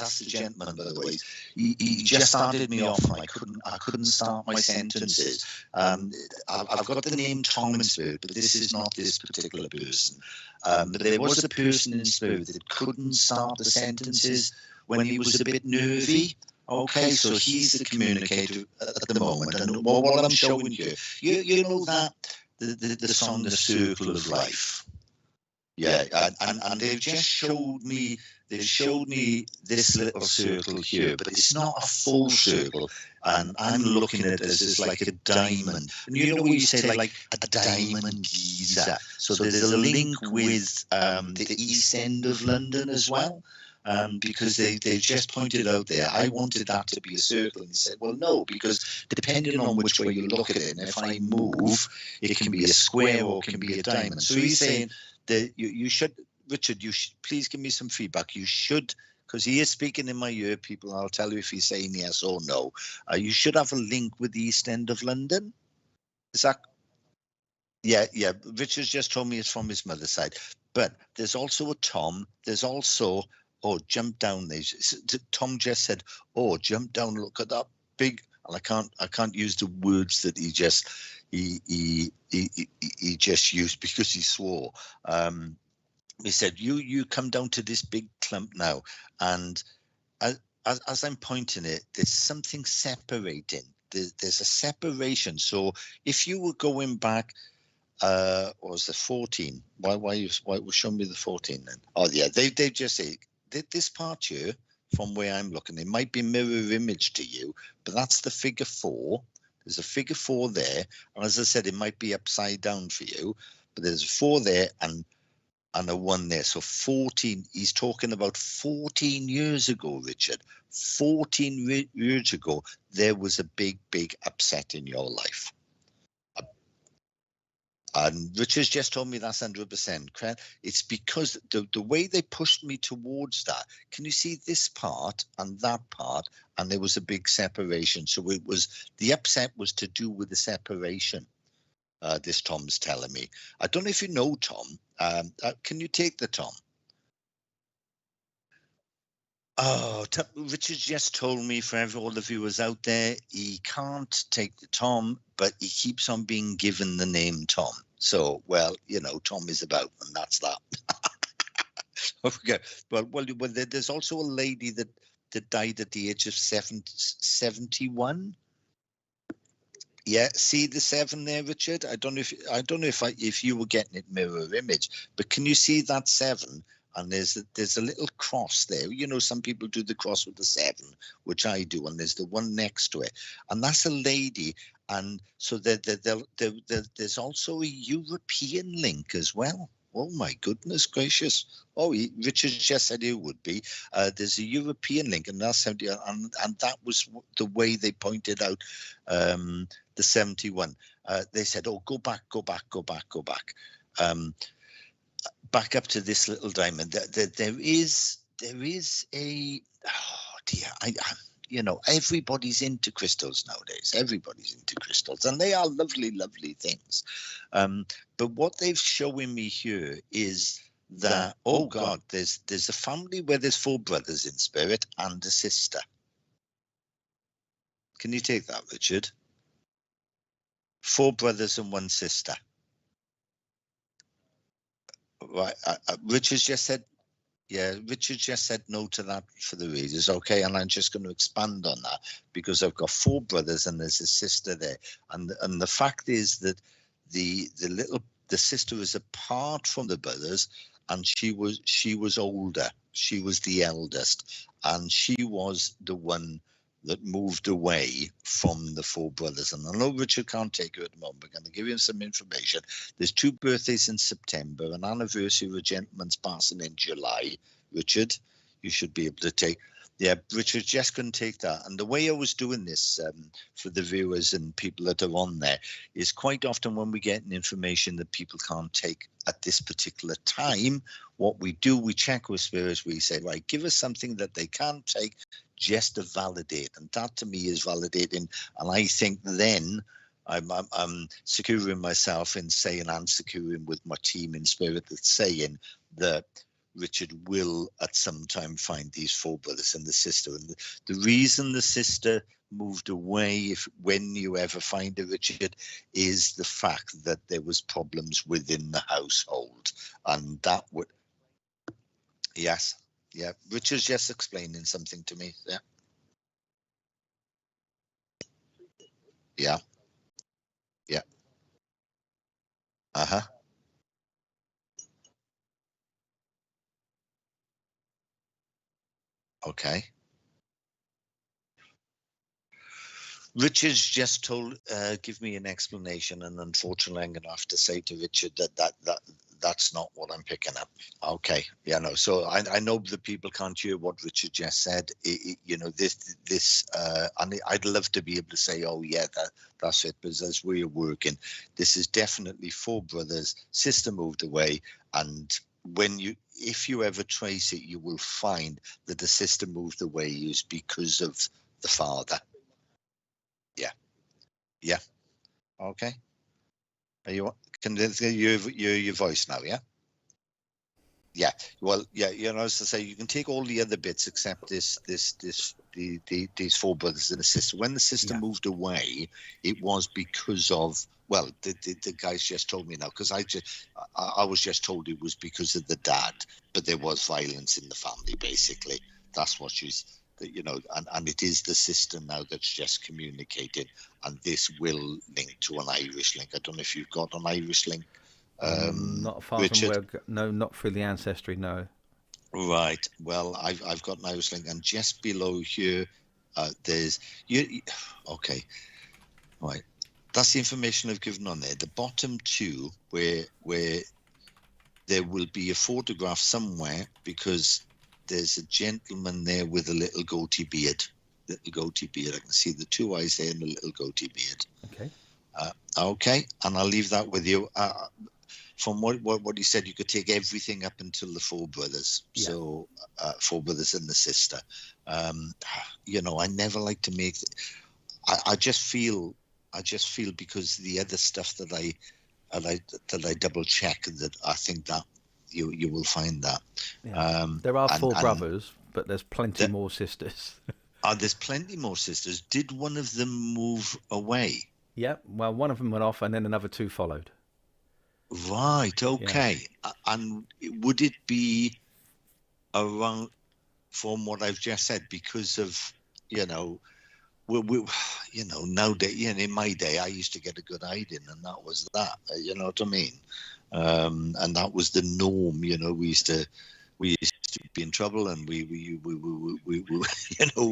that's the gentleman, by the way. He just started me off, and I couldn't start my sentences. I've got the name Tom in spirit, but this is not this particular person. But there was a person in spirit that couldn't start the sentences when he was a bit nervy. Okay, so he's the communicator at the moment, and what I'm showing you know that the song "The Circle of Life." Yeah, and they've just showed me this little circle here, but it's not a full circle, and I'm looking at it as like a diamond. And you know when you say like a diamond Giza, so there's a link with the East End of London as well. Because they just pointed out there, I wanted that to be a circle, and he said, well, no, because depending on which way you look at it, and if I move, it can be a square or it can be a diamond. So he's saying that you should, Richard, please give me some feedback. You should, because he is speaking in my ear, people, I'll tell you if he's saying yes or no. You should have a link with the East End of London. Is that? Yeah. Richard's just told me it's from his mother's side. But there's also a Tom. There's also... Oh, jump down there. Tom just said, oh, jump down, look at that big, and I can't use the words that he just used because he swore. He said, you come down to this big clump now, and as I'm pointing it, there's something separating. There's a separation. So if you were going back, what was the 14? Why show me the 14 then? Oh yeah, they just say, this part here, from where I'm looking, it might be mirror image to you, but that's the figure 4. There's a figure 4 there, and as I said, it might be upside down for you, but there's a 4 there and a 1 there. So 14. He's talking about 14 years ago, Richard. 14 years ago, there was a big upset in your life. And Richard's just told me that's 100%. It's because the way they pushed me towards that. Can you see this part and that part? And there was a big separation. So it was, the upset was to do with the separation. This Tom's telling me. I don't know if you know Tom. Can you take the Tom? Oh, Richard just told me, for all the viewers out there, he can't take the Tom, but he keeps on being given the name Tom. So, well, you know, Tom is about, and that's that. Okay. Well, there's also a lady that died at the age of 71. Yeah, see the 7 there, Richard. I don't know if you were getting it mirror image, but can you see that 7? And there's a little cross there. You know, some people do the cross with the 7, which I do, and there's the one next to it, and that's a lady. And so there's also a European link as well. Oh my goodness gracious! Oh, Richard just said it would be. There's a European link, and that's 70, and that was the way they pointed out the 71. They said, "Oh, go back." Back up to this little diamond. There is a, oh dear, you know, everybody's into crystals nowadays. Everybody's into crystals, and they are lovely things. But what they've shown me here is that, oh God, there's a family where there's 4 brothers in spirit and a sister. Can you take that, Richard? 4 brothers and 1 sister. Right, Richard just said, yeah, Richard just said no to that for the readers, okay, and I'm just going to expand on that because I've got 4 brothers and there's a sister there, and the fact is that the sister is apart from the brothers, and she was older, she was the eldest, and she was the one that moved away from the 4 brothers. And I know Richard can't take her at the moment, but I'm going to give you some information. There's 2 birthdays in September, an anniversary of a gentleman's passing in July. Richard, you should be able to take. Yeah, Richard just couldn't take that. And the way I was doing this for the viewers and people that are on there is quite often when we get information that people can't take at this particular time, what we do, we check with spirits, we say, right, give us something that they can't take just to validate. And that to me is validating. And I think then I'm securing myself in saying, and securing with my team in spirit that's saying that Richard will at some time find these four brothers and the sister. And the reason the sister moved away, when you ever find her, Richard, is the fact that there was problems within the household, and that would. Yes, yeah. Richard's just explaining something to me. Yeah, yeah, yeah. Uh huh. Okay. Richard's just told, give me an explanation, and unfortunately, I'm going to have to say to Richard that's not what I'm picking up. Okay, yeah, no. So I know that people can't hear what Richard just said. You know, and I'd love to be able to say, oh yeah, that's it. But as we're working, this is definitely four brothers. Sister moved away, and if you ever trace it, you will find that the sister moved away is because of the father. Yeah. Yeah. Okay. Are you can your voice now? Yeah. Yeah. Well, yeah. You know, as I say, you can take all the other bits except these four brothers and a sister. When the sister moved away, it was because of, well, the guys just told me now, because I was just told it was because of the dad, but there was violence in the family. Basically, that's what you know, and it is the sister now that's just communicated, and this will link to an Irish link. I don't know if you've got an Irish link. Not far Richard? from where. No, not through the ancestry. No. Right. Well, I've got an Irish link, and just below here, there's you. Okay. Right. That's the information I've given on there. The bottom two, where there will be a photograph somewhere, because there's a gentleman there with a little goatee beard. Little goatee beard. I can see the two eyes there and the little goatee beard. Okay. Okay, and I'll leave that with you. From what he said, you could take everything up until the four brothers. Yeah. So four brothers and the sister. You know, I never like to make. I just feel because the other stuff that I double check, that I think that you will find that. Yeah. There are four brothers, but there's plenty more sisters. There's plenty more sisters. Did one of them move away? Yeah. Well, one of them went off, and then another two followed. Right. Okay. Yeah. And would it be around, from what I've just said, because of, you know, we you know, nowadays, you know, in my day, I used to get a good hiding, and that was that. You know what I mean? And that was the norm. You know, we used to be in trouble, and we you know,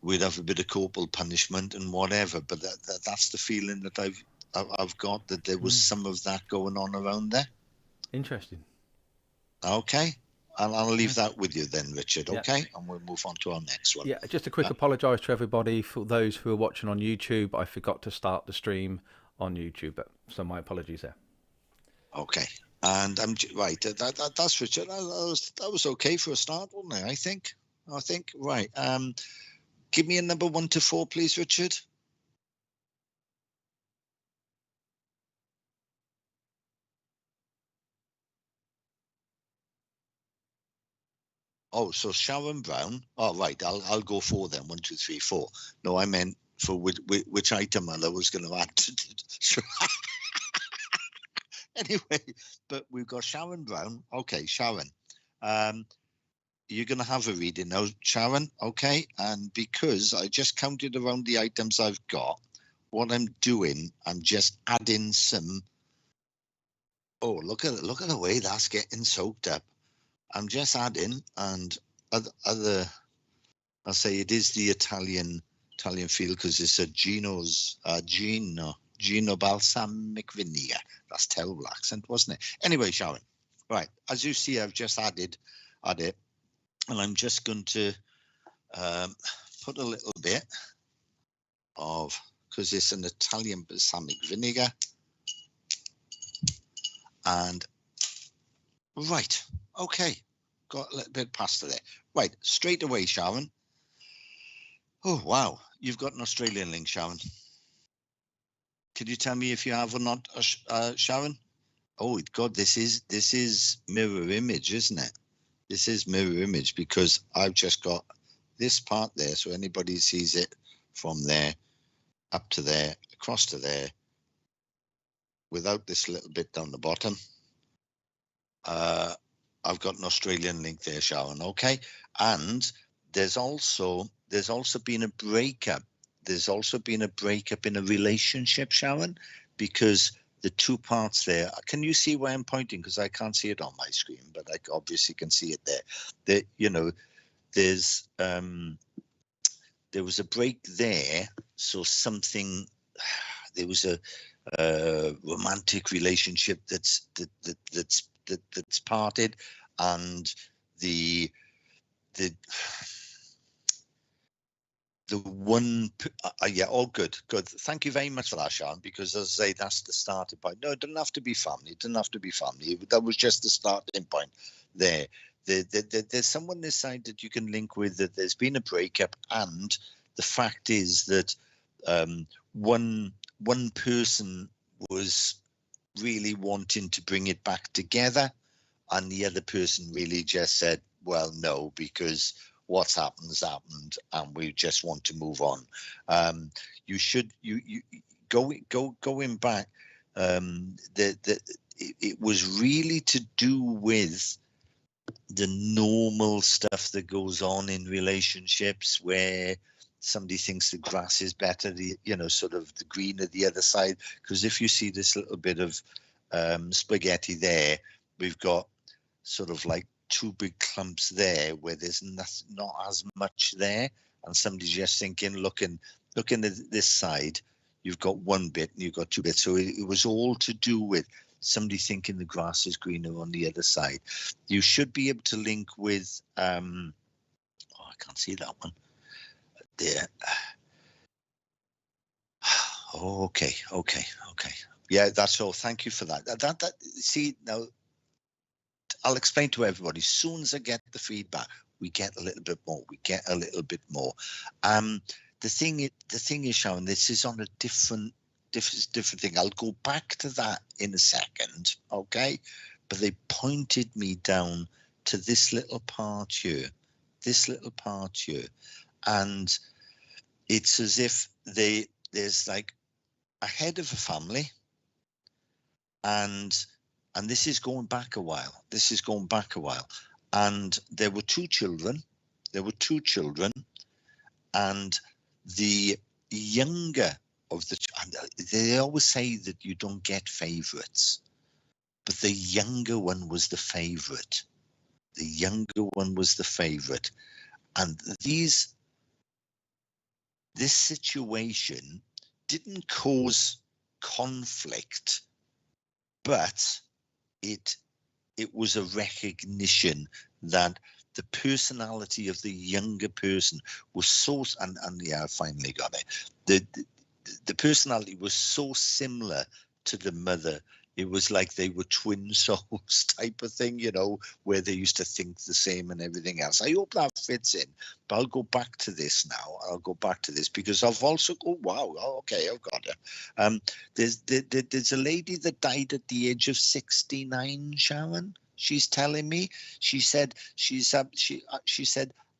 we'd have a bit of corporal punishment and whatever. But that's the feeling that I've got, that there was some of that going on around there. Interesting. Okay. I'll leave that with you then, Richard, okay? Yeah. And we'll move on to our next one. Yeah, just a quick apologise to everybody. For those who are watching on YouTube, I forgot to start the stream on YouTube, so my apologies there. Okay. And I'm right. That's Richard. That was okay for a start, wasn't it? I think. Right. Give me a number 1 to 4, please, Richard. Oh, so Sharon Brown. Oh, right. I'll go 4 then. 1, 2, 3, 4. No, I meant for which item I was going to add. Anyway, but we've got Sharon Brown. Okay, Sharon. You're going to have a reading now, Sharon. Okay, and because I just counted around the items I've got, what I'm doing, I'm just adding some. Oh, look at the way that's getting soaked up. I'm just adding, and other. I'll say it is the Italian feel, because it's a Gino balsamic vinegar. That's terrible accent, wasn't it? Anyway, Sharon. Right, as you see, I've just added it, and I'm just going to put a little bit of, because it's an Italian balsamic vinegar, and right, okay, got a little bit of pasta there. Right, straight away, Sharon. Oh, wow. You've got an Australian link, Sharon. Could you tell me if you have or not, Sharon? Oh God, this is mirror image, isn't it? This is mirror image, because I've just got this part there, so anybody sees it from there up to there, across to there, without this little bit down the bottom. I've got an Australian link there, Sharon. Okay, and there's also been a breakup. There's also been a breakup in a relationship, Sharon, because the two parts there. Can you see where I'm pointing? Because I can't see it on my screen, but I obviously can see it there. There's there was a break there, so something. There was a romantic relationship that's parted, and the one yeah, all good. Thank you very much for that, Sean, because as I say, that's the starting point. No, it doesn't have to be family. That was just the starting point there. There's someone this side that you can link with, that there's been a breakup, and the fact is that one person was really wanting to bring it back together, and the other person really just said, well, no, because what's happened, and we just want to move on. You going back, it was really to do with the normal stuff that goes on in relationships, where somebody thinks the grass is better, sort of the greener the other side. Because if you see this little bit of spaghetti there, we've got sort of like two big clumps there where there's not as much there, and somebody's just thinking, looking at this side, you've got one bit and you've got two bits. So it was all to do with somebody thinking the grass is greener on the other side. You should be able to link with I can't see that one there. Oh, okay. Yeah, that's all. Thank you for that. See, now I'll explain to everybody. As soon as I get the feedback, we get a little bit more. The thing is, Sharon, this is on a different thing. I'll go back to that in a second, okay? But they pointed me down to this little part here, and it's as if there's like a head of a family, and this is going back a while. And there were two children, and the younger of the, they always say that you don't get favorites, but the younger one was the favorite. And this situation didn't cause conflict, but it was a recognition that the personality of the younger person was so, and yeah, I finally got it. The personality was so similar to the mother. It was like they were twin souls type of thing, where they used to think the same and everything else. I hope that fits in, but I'll go back to this now. Because I've also okay, I've got it. There's a lady that died at the age of 69, Sharon. She's telling me, she said, she said,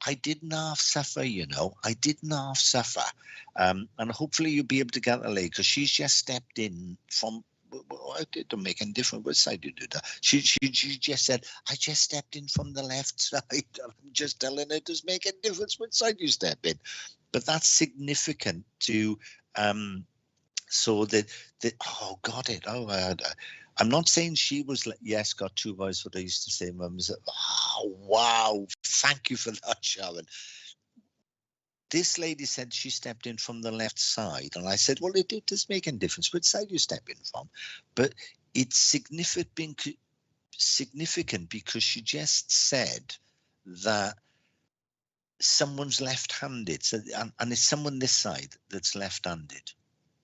I didn't half suffer, I didn't half suffer. And hopefully you'll be able to get her later, because she's just stepped in from, it don't make any difference which side you do that. She just said, I just stepped in from the left side. I'm just telling her, it doesn't make any difference which side you step in. But that's significant to, so that oh, got it. I'm not saying she was, yes, got two boys, what I used to say, mums. Oh, wow. Thank you for that, Sharon. This lady said she stepped in from the left side. And I said, well, it does make any difference which side you step in from. But it's significant because she just said that someone's left-handed. So, and it's someone this side that's left-handed.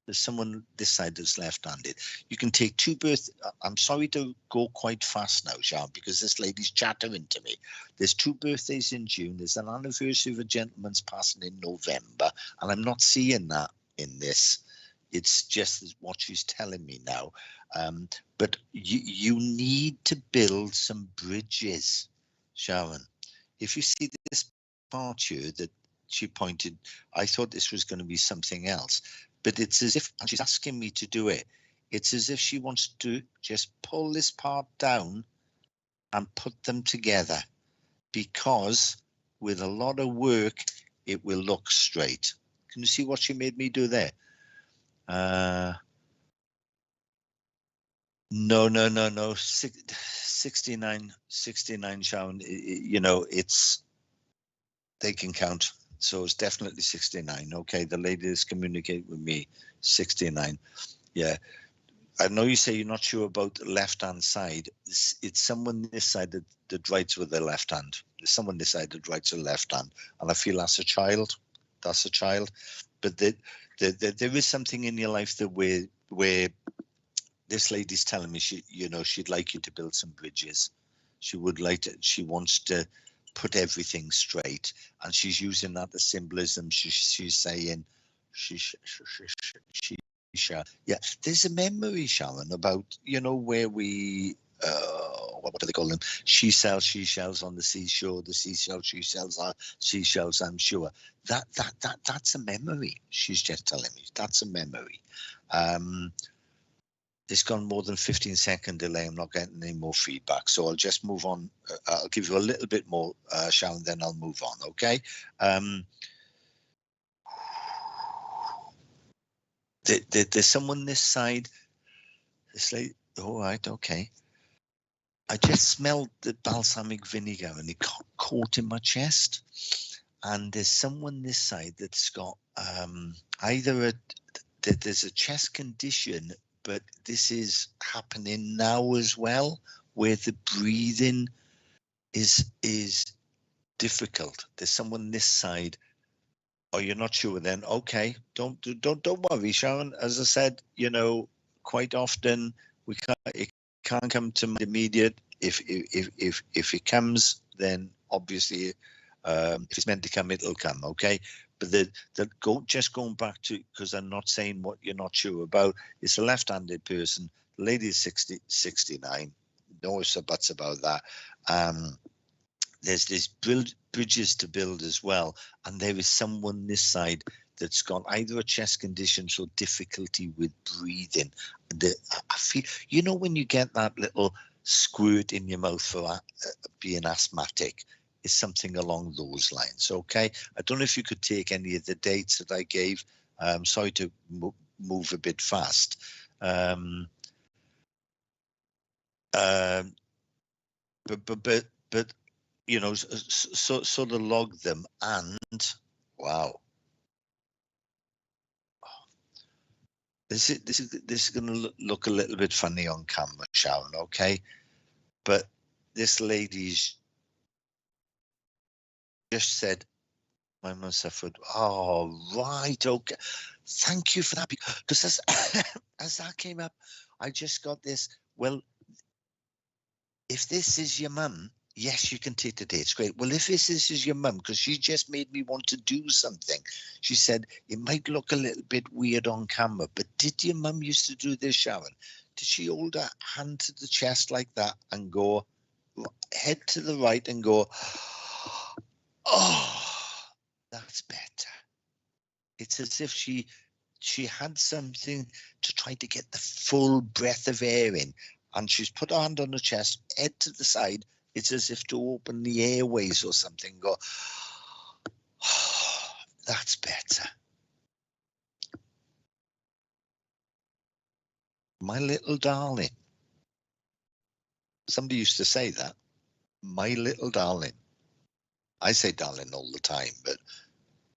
There's someone this side that's left-handed. You can take two birthdays. I'm sorry to go quite fast now, Sean, because this lady's chattering to me. There's two birthdays in June. There's an anniversary of a gentleman's passing in November, and I'm not seeing that in this It's just what she's telling me now. But you need to build some bridges, Sharon. If you see this part here that she pointed, I thought this was going to be something else, but it's as if, and she's asking me to do it, it's as if she wants to just pull this part down and put them together, because with a lot of work, it will look straight. Can you see what she made me do there? No. 69, Sharon, you know, they can count. So it's definitely 69. Okay, the ladies communicate with me, 69. Yeah. I know you say you're not sure about the left-hand side. It's someone this side that writes with their left hand. There's someone this side that writes with left hand. And I feel that's a child. That's a child. But there is something in your life that where this lady's telling me she'd like you to build some bridges. She would like to. She wants to put everything straight, and she's using that as symbolism. She's saying yeah. There's a memory, Sharon, about where we what do they call them? She sells seashells on the seashore. The seashell she sells are seashells. I'm sure that's a memory. She's just telling me that's a memory. It's gone more than 15-second delay. I'm not getting any more feedback, so I'll just move on. I'll give you a little bit more, Sharon, then I'll move on, okay? There's someone this side. This lady, all right, okay. I just smelled the balsamic vinegar and it got caught in my chest. And there's someone this side that's got either there's a chest condition, but this is happening now as well, where the breathing is difficult. There's someone this side. Oh, you're not sure then? Okay, don't worry, Sharon. As I said, quite often it can't come to mind immediate. If it comes, then obviously, if it's meant to come, it'll come. Okay. But just going back to, because I'm not saying what you're not sure about, it's a left-handed person. The lady is 69. No ifs or buts about that. There's these bridges to build as well. And there is someone this side that's got either a chest condition or difficulty with breathing. I feel, when you get that little squirt in your mouth for being asthmatic, is something along those lines. Okay, I don't know if you could take any of the dates that I gave. Sorry to move a bit fast. But sort of log them, and wow, this is going to look a little bit funny on camera, Sharon. Okay, but this lady's just said, my mum suffered. Oh, right. Okay. Thank you for that. Because as that came up, I just got this. Well, if this is your mum, yes, you can take the dates. Great. Well, if this is your mum, because she just made me want to do something. She said, it might look a little bit weird on camera, but did your mum used to do this, Sharon? Did she hold her hand to the chest like that and go head to the right and go, oh, that's better. It's as if she had something to try to get the full breath of air in, and she's put her hand on her chest, head to the side. It's as if to open the airways or something. Go, oh, that's better. My little darling. Somebody used to say that. My little darling. I say darling all the time, but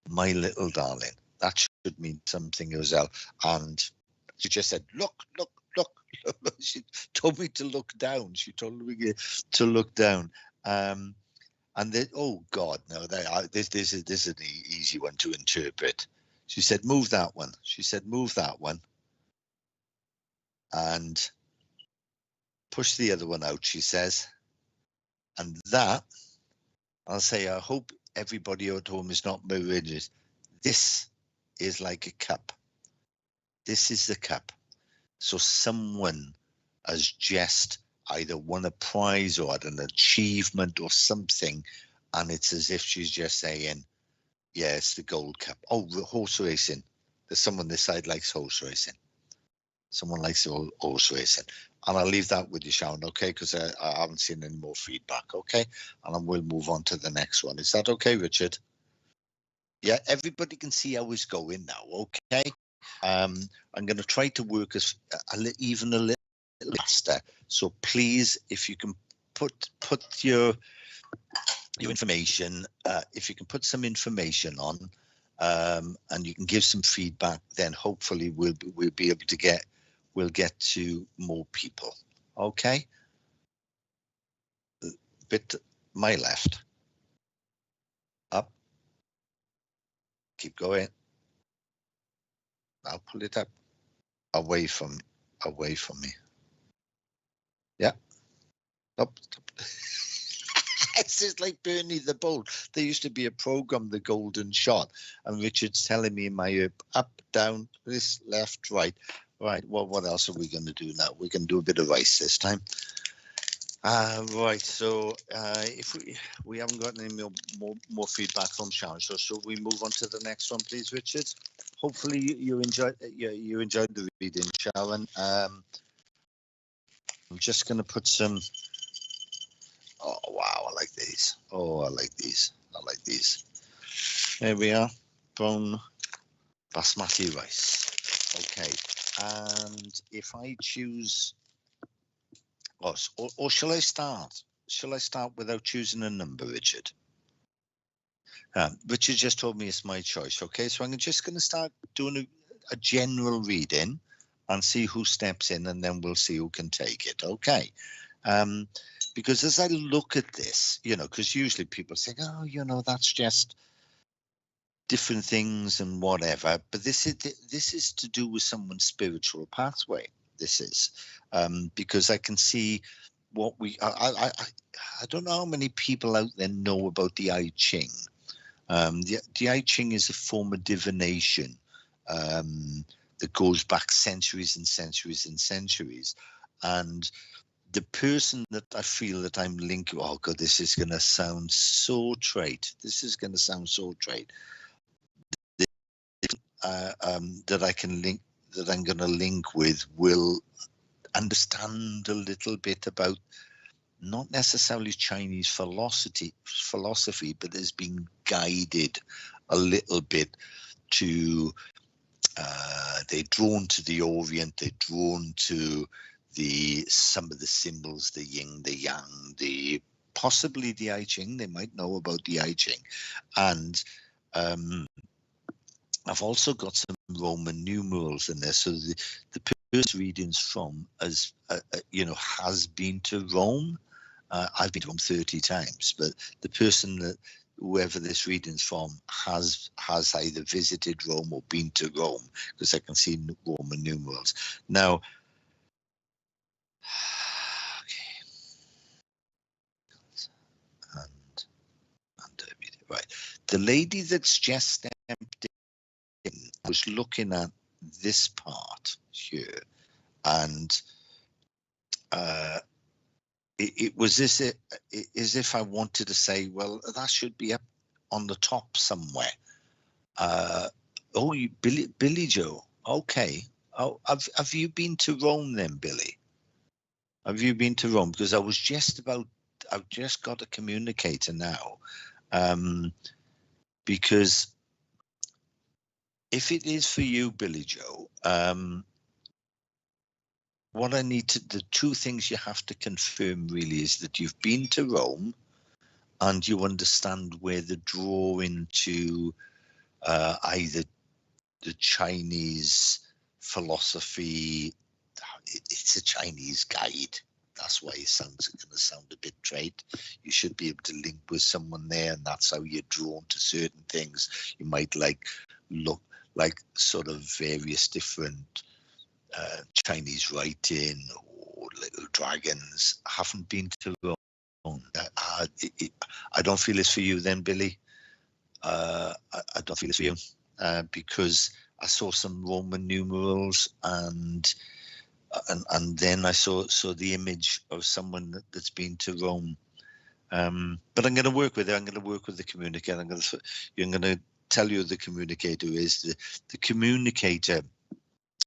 my little darling. That should mean something as well. And she just said, look. She told me to look down. She told me to look down. And then, oh God, no, this is an easy one to interpret. She said, move that one. She said, move that one. And push the other one out, she says. And that, I'll say, I hope everybody at home is not religious. This is like a cup. This is the cup. So someone has just either won a prize or had an achievement or something, and it's as if she's just saying, yeah, it's the gold cup. Oh, horse racing. There's someone this side likes horse racing. Someone likes horse racing. And I'll leave that with you, Sharon, okay? Because I haven't seen any more feedback, okay? And then we'll move on to the next one. Is that okay, Richard? Yeah, everybody can see how it's going now, okay? I'm going to try to work even a little faster. So please, if you can put your information, if you can put some information on, and you can give some feedback, then hopefully we'll be able to get to more people. Okay. Bit my left. Up. Keep going. I'll pull it up. Away from me. Yeah. Up. It's just like Bernie the Bold. There used to be a program, The Golden Shot, and Richard's telling me in my ear, up, down, this, left, right. Right. Well, what else are we going to do now? We're going to do a bit of race this time. Right. So if we haven't got any more feedback from Sharon, so we move on to the next one, please, Richard. Hopefully you enjoyed the reading, Sharon. I'm just going to put some. Oh wow! I like these. Oh, I like these. I like these. There we are. Brown basmati rice. Okay. And if I choose. Or shall I start? Shall I start without choosing a number, Richard? Richard just told me it's my choice. Okay, so I'm just going to start doing a general reading and see who steps in, and then we'll see who can take it. Okay. Because as I look at this, because usually people say, oh, that's just different things and whatever. But this is to do with someone's spiritual pathway. This is because I can see what I don't know how many people out there know about the I Ching. The I Ching is a form of divination that goes back centuries and centuries and centuries. And the person that I feel that I'm linked, oh God, this is going to sound so trite. This is going to sound so trite. That I can link, that I'm going to link with, will understand a little bit about not necessarily Chinese philosophy, but has been guided a little bit to. They're drawn to the Orient. They're drawn to some of the symbols, the yin, the yang, possibly the I Ching. They might know about the I Ching, and I've also got some Roman numerals in there. So the person readings from has been to Rome. I've been to Rome 30 times, but the person that whoever this reading's from has either visited Rome or been to Rome, because I can see Roman numerals. Now, okay, and right, the lady that's just stepped in, I was looking at this part here, and it was as if I wanted to say, well, that should be up on the top somewhere. Billy Joe. Okay. Oh, have you been to Rome then, Billy? Have you been to Rome? Because I've just got a communicator now. Because if it is for you, Billy Joe, what I need the two things you have to confirm really is that you've been to Rome and you understand where the drawing to either the Chinese philosophy, it's a Chinese guide. That's why it's going to sound a bit trite. You should be able to link with someone there, and that's how you're drawn to certain things. You might look like sort of various different Chinese writing or little dragons. I haven't been to Rome. I don't feel it's for you then, Billy. I don't feel it's for you because I saw some Roman numerals, and then I saw the image of someone that's been to Rome. But I'm going to work with it. I'm going to work with the communicator. I'm going to tell you who the communicator is. The communicator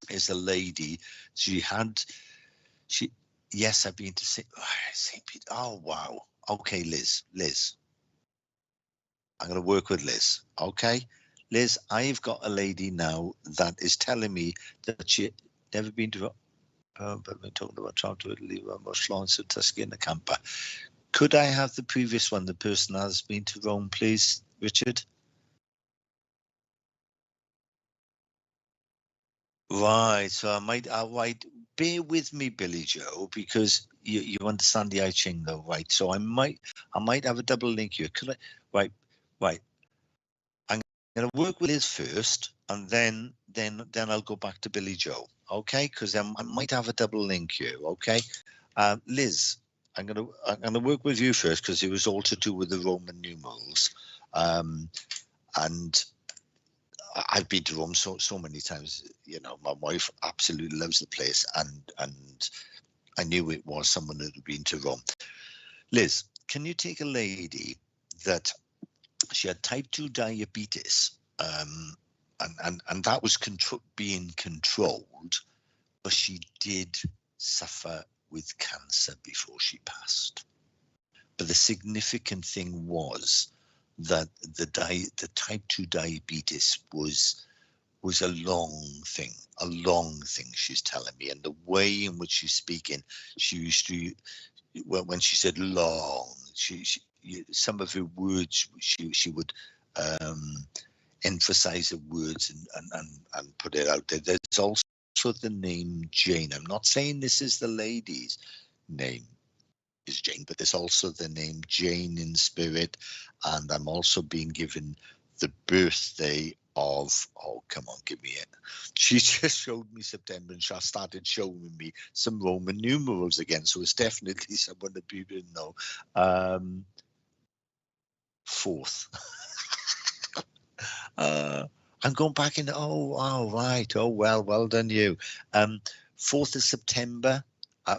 is a lady. Yes, I've been to St. Peter. Oh, wow. Okay, Liz. I'm going to work with Liz. Okay, Liz, I've got a lady now that is telling me that she never been to. But we're talking about trying to Italy, Florence, Tuscany, and the camper. Could I have the previous one? The person has been to Rome, please, Richard. Right. So I might. Bear with me, Billy Joe, because you understand the I Ching though, right? So I might have a double link here. Could I? Right. I'm going to work with Liz first, and then I'll go back to Billy Joe. Okay, because I might have a double link here. Okay, Liz, I'm gonna work with you first because it was all to do with the Roman numerals, and I've been to Rome so many times. You know, my wife absolutely loves the place, and I knew it was someone that had been to Rome. Liz, can you take a lady that she had type 2 diabetes, and that was being controlled, but she did suffer with cancer before she passed. But the significant thing was that the type 2 diabetes was a long thing, she's telling me. And the way in which she's speaking, she used to, when she said long, some of her words, she would emphasize the words and put it out there. There's also the name Jane. I'm not saying this is the lady's name is Jane, but there's also the name Jane in spirit. And I'm also being given the birthday of, oh, come on, give me it. She just showed me September, and she started showing me some Roman numerals again. So it's definitely someone that people know. 4th. I'm going back in. Oh, right. Oh, well done you. 4th of September.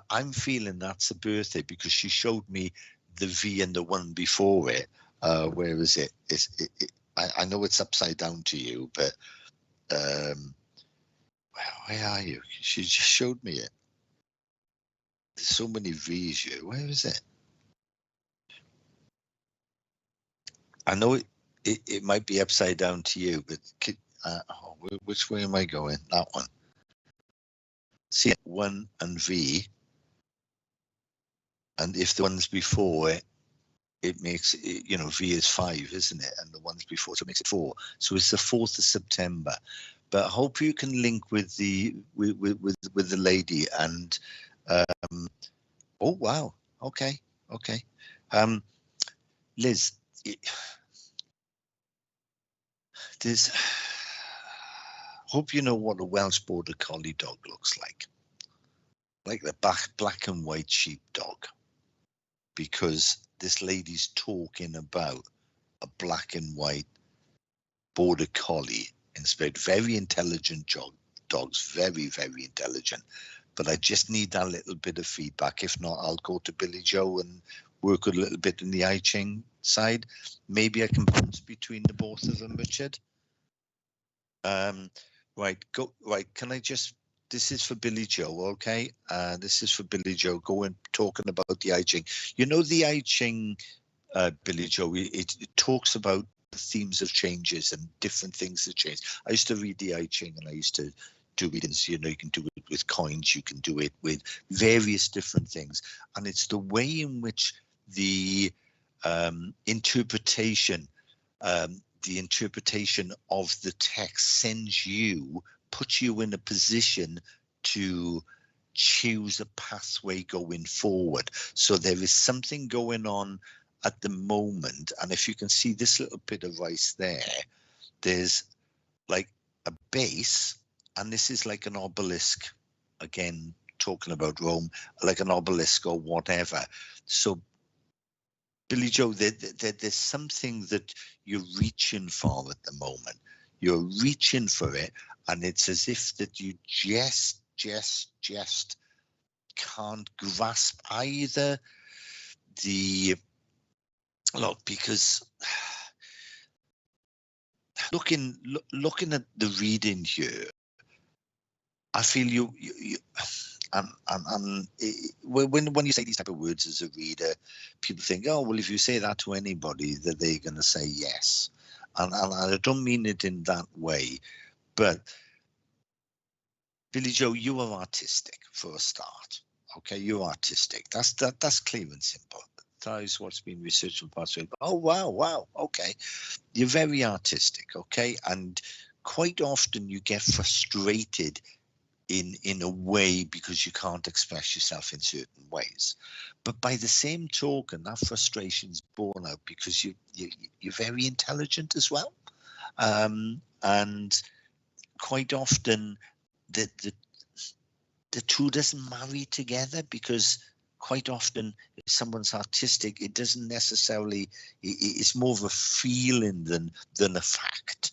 I'm feeling that's a birthday because she showed me the V and the one before it. Where is it? I know it's upside down to you, but where are you? She just showed me it. There's so many V's here. Where is it? I know it might be upside down to you, but which way am I going? That one. See, 1 and V, and if the ones before it makes it, V is 5, isn't it? And the ones before, so it makes it 4. So it's the 4th of September. But I hope you can link with the with the lady. And oh wow, okay. Liz, hope you know what a Welsh Border Collie dog looks like the black and white sheepdog, because this lady's talking about a black and white Border Collie instead. Very intelligent dogs, very, very intelligent. But I just need that little bit of feedback. If not, I'll go to Billy Joe and work a little bit in the I Ching side. Maybe I can bounce between the both of them, Richard. Right, can I just, this is for Billy Joe, okay? This is for Billy Joe, talking about the I Ching. You know the I Ching, Billy Joe, it talks about the themes of changes and different things that change. I used to read the I Ching, and I used to do readings. You can do it with coins, you can do it with various different things. And it's the way in which the interpretation of the text puts you in a position to choose a pathway going forward. So there is something going on at the moment, and if you can see this little bit of rice there's like a base, and this is like an obelisk, again talking about Rome, like an obelisk or whatever. So Billy Joe, there's something that you're reaching for at the moment. You're reaching for it, and it's as if that you just can't grasp either the look, because looking at the reading here, I feel you and when you say these type of words as a reader, people think, oh well, if you say that to anybody, that they're going to say yes, and I don't mean it in that way, but Billy Joe, you are artistic for a start. Okay, you're artistic. That's clear and simple. That is what's been researched from past. Oh wow, okay. You're very artistic, okay, and quite often you get frustrated in a way because you can't express yourself in certain ways. But by the same token, that frustration's born out because you're very intelligent as well, and quite often the two doesn't marry together, because quite often if someone's artistic, it doesn't necessarily, it's more of a feeling than a fact.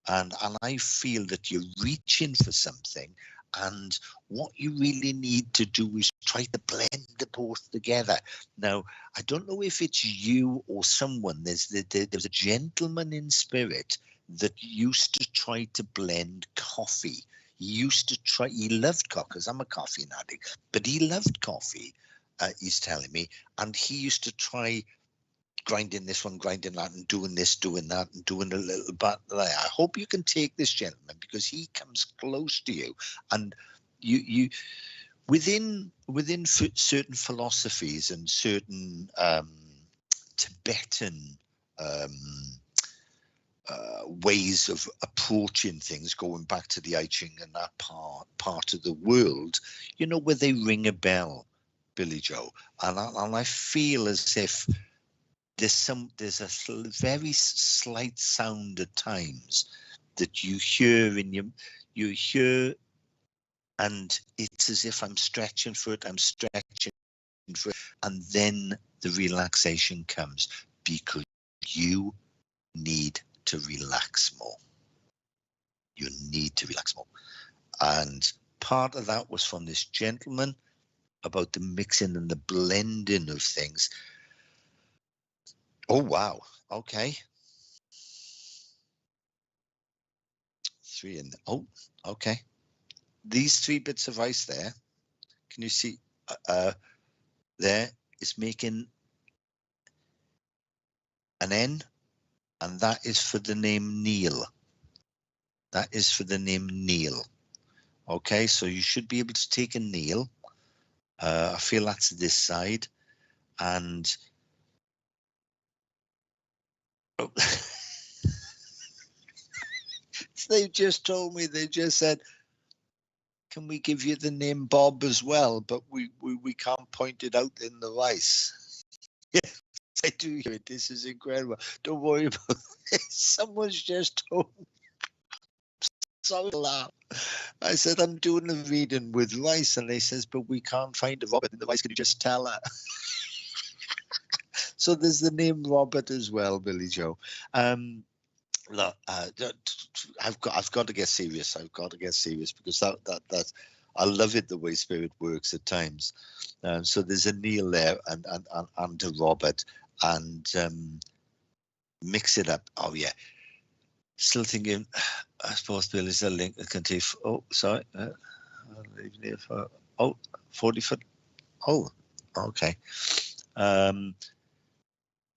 And I feel that you're reaching for something, and what you really need to do is try to blend the both together. Now, I don't know if it's you or someone, there's a gentleman in spirit that used to try to blend coffee. He loved coffee, because I'm a coffee addict, but he loved coffee, he's telling me, and he used to try grinding this one, grinding that, and doing this, doing that, and doing a little bit there. I hope you can take this gentleman, because he comes close to you, and you within certain philosophies and certain Tibetan ways of approaching things, going back to the I Ching and that part of the world, where they ring a bell, Billy Joe, and I feel as if there's a very slight sound at times that you hear you hear, and it's as if I'm stretching for it, and then the relaxation comes, because you need to relax more. You need to relax more. And part of that was from this gentleman about the mixing and the blending of things. Oh, wow. Okay. 3 oh, okay. These 3 bits of ice there, can you see there is making an N, and that is for the name Neil. That is for the name Neil. Okay, so you should be able to take a Neil. I feel that's this side, and oh. They just told me, they just said, can we give you the name Bob as well, but we can't point it out in the rice. Yes, I do hear it. This is incredible. Don't worry about this. Someone's just told me. So laugh. I said, I'm doing a reading with rice, and they says, but we can't find a Robert in the rice. Can you just tell her? So there's the name Robert as well, Billy Joe. Look, I've got to get serious. I've got to get serious, because that I love it the way spirit works at times. So there's a Neil there and a Robert, and mix it up. Oh yeah, still thinking. I suppose Bill is a link that can take. Oh, sorry. I'll leave there for 40 foot. Oh, okay.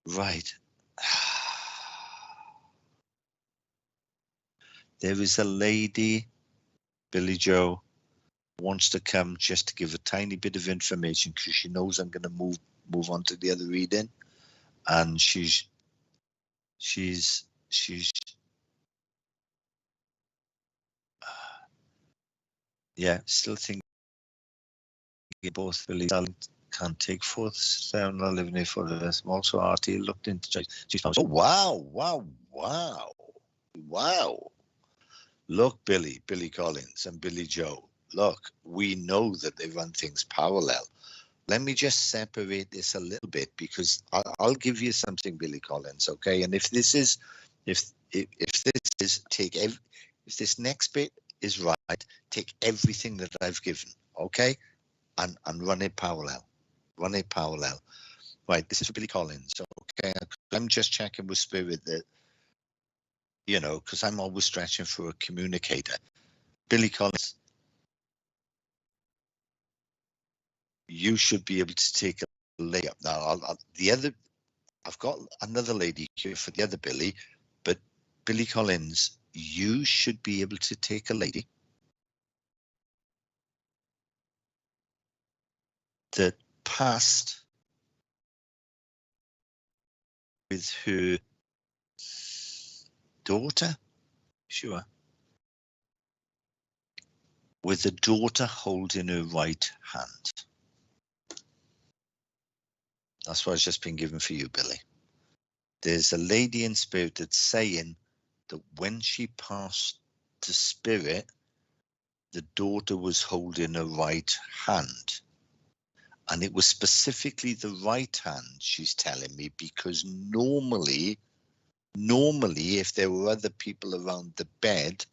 Right. There is a lady, Billy Joe, wants to come just to give a tiny bit of information, because she knows I'm going to move on to the other reading, and she's yeah, still thinking both Billy can't take forth down not living here for this. I'm also RT looked into she's oh wow. Look, Billy Collins and Billy Joe, look, we know that they run things parallel. Let me just separate this a little bit, because I'll give you something, Billy Collins, okay? And if this is If this is if this next bit is right, take everything that I've given, okay, and run it parallel. Run it parallel. Right, this is for Billy Collins. Okay, I'm just checking with Spirit that, you know, because I'm always stretching for a communicator. Billy Collins, you should be able to take a layup. Now, I've got another lady here for the other Billy, but Billy Collins, you should be able to take a lady that passed with her daughter, sure, with the daughter holding her right hand. That's what has just been given for you, Billy. There's a lady in spirit that's saying that when she passed to spirit, the daughter was holding her right hand. And it was specifically the right hand, she's telling me, because normally, if there were other people around the bed,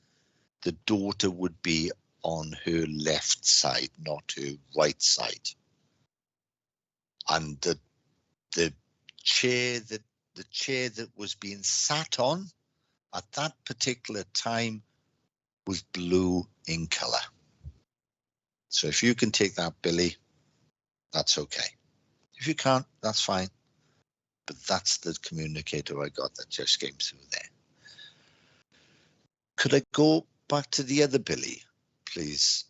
the daughter would be on her left side, not her right side. And the chair that was being sat on at that particular time was blue in color. So if you can take that, Billy, that's okay. If you can't, that's fine. But that's the communicator I got that just came through there. Could I go back to the other Billy, please?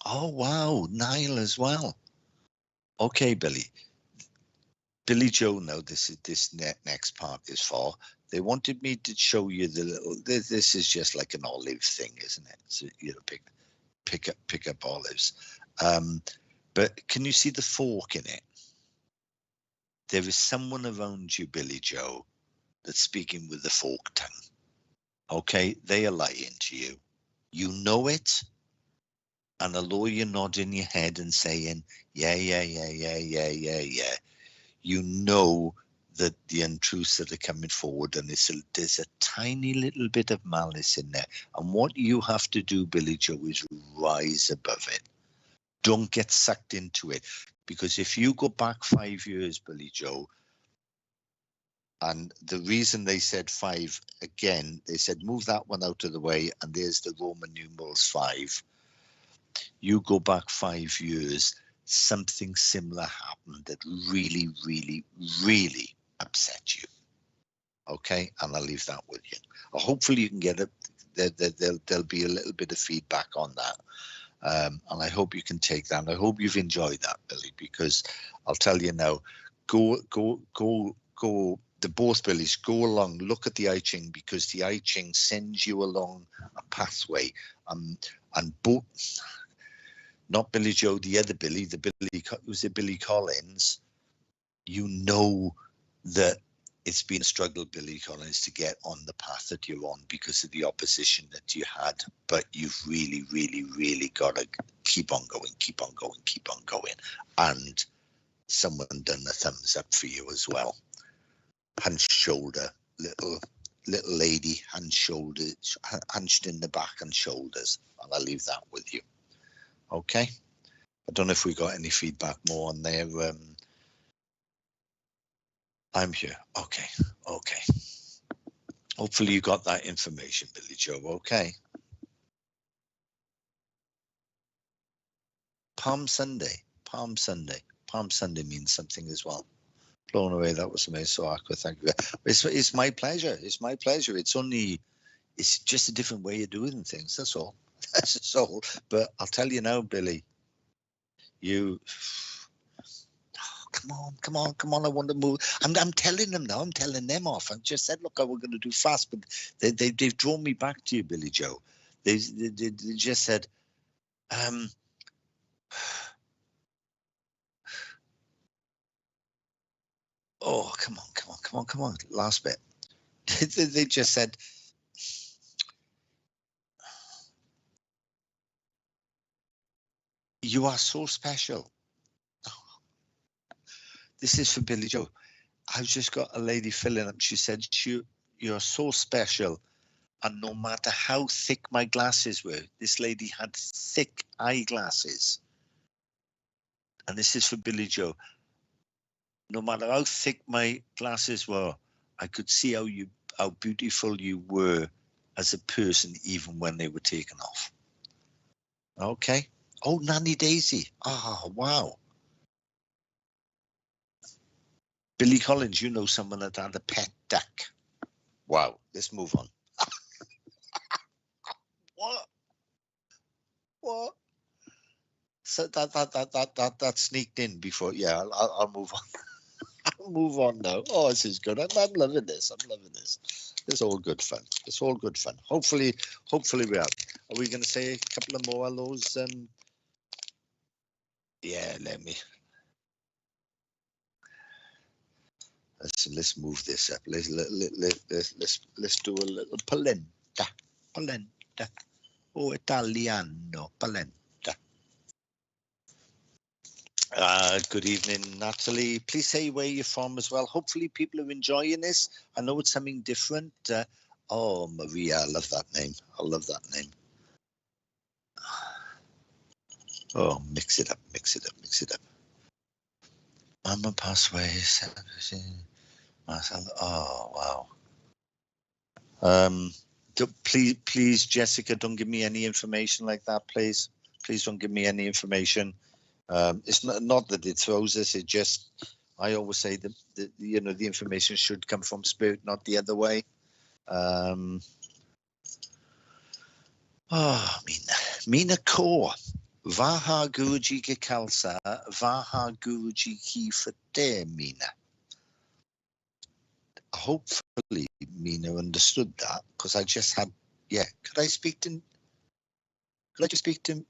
Oh, wow, Niall as well. Okay, Billy. Billy Joe, now this next part is for. They wanted me to show you the little. This is just like an olive thing, isn't it? So, you know, pick up olives. But can you see the fork in it? There is someone around you, Billy Joe, that's speaking with the fork tongue. Okay, they are lying to you. You know it, and although you're nodding your head and saying, yeah, you know that the untruths that are coming forward, and there's a tiny little bit of malice in there. And what you have to do, Billy Joe, is rise above it. Don't get sucked into it. Because if you go back 5 years, Billy Joe, and the reason they said 5, again, they said move that one out of the way, and there's the Roman numerals 5. You go back 5 years, something similar happened that really, really, really upset you. Okay, and I'll leave that with you. Hopefully you can get it. There'll be a little bit of feedback on that. And I hope you can take that. And I hope you've enjoyed that, Billy, because I'll tell you now, go. The both Billies, go along, look at the I Ching, because the I Ching sends you along a pathway. And both, not Billy Joe, the other Billy, was it Billy Collins? You know that it's been a struggle, Billy Collins, to get on the path that you're on because of the opposition that you had. But you've really, really, really got to keep on going. And someone done a thumbs up for you as well. Hunched shoulder, little lady, hunched in the back and shoulders. And I'll leave that with you. Okay. I don't know if we got any feedback more on there. I'm here. Okay. Hopefully you got that information, Billy Joe. Okay. Palm Sunday means something as well. Blown away. That was amazing. So Aqua, thank you. It's my pleasure. It's just a different way of doing things. That's all. That's all. But I'll tell you now, Billy, come on. I want to move. I'm telling them now. I'm telling them off. I just said, look, we're going to do fast, but they've drawn me back to you, Billy Joe. They just said, oh, come on. Last bit. They just said, You are so special. This is for Billy Joe. I've just got a lady filling up. She said, you're so special. And no matter how thick my glasses were, this lady had thick eyeglasses. And this is for Billy Joe. No matter how thick my glasses were, I could see how beautiful you were as a person, even when they were taken off. Okay. Oh, Nanny Daisy. Oh, wow. Billy Collins, you know someone that had a pet duck. Wow. Let's move on. What? So that sneaked in before. Yeah, I'll move on. I'll move on now. Oh, this is good. I'm loving this. I'm loving this. It's all good fun. It's all good fun. Hopefully we are. Are we going to say a couple of more of those? Yeah, let's move this up. Let's do a little polenta. Oh, Italiano polenta. Good evening, Natalie. Please say where you're from as well. Hopefully people are enjoying this. I know it's something different. Oh, Maria, I love that name. I love that name. Oh, mix it up. Mama passed away. Oh, wow. Please, Jessica, don't give me any information like that, please. Please don't give me any information. It's not that it throws us. It just, I always say that the information should come from spirit, not the other way. Mina Kaur. Vaha Guruji ke Khalsa, Vaha Guruji ki Fateh, Mina. Hopefully Mina understood that, because I just had, could I just speak to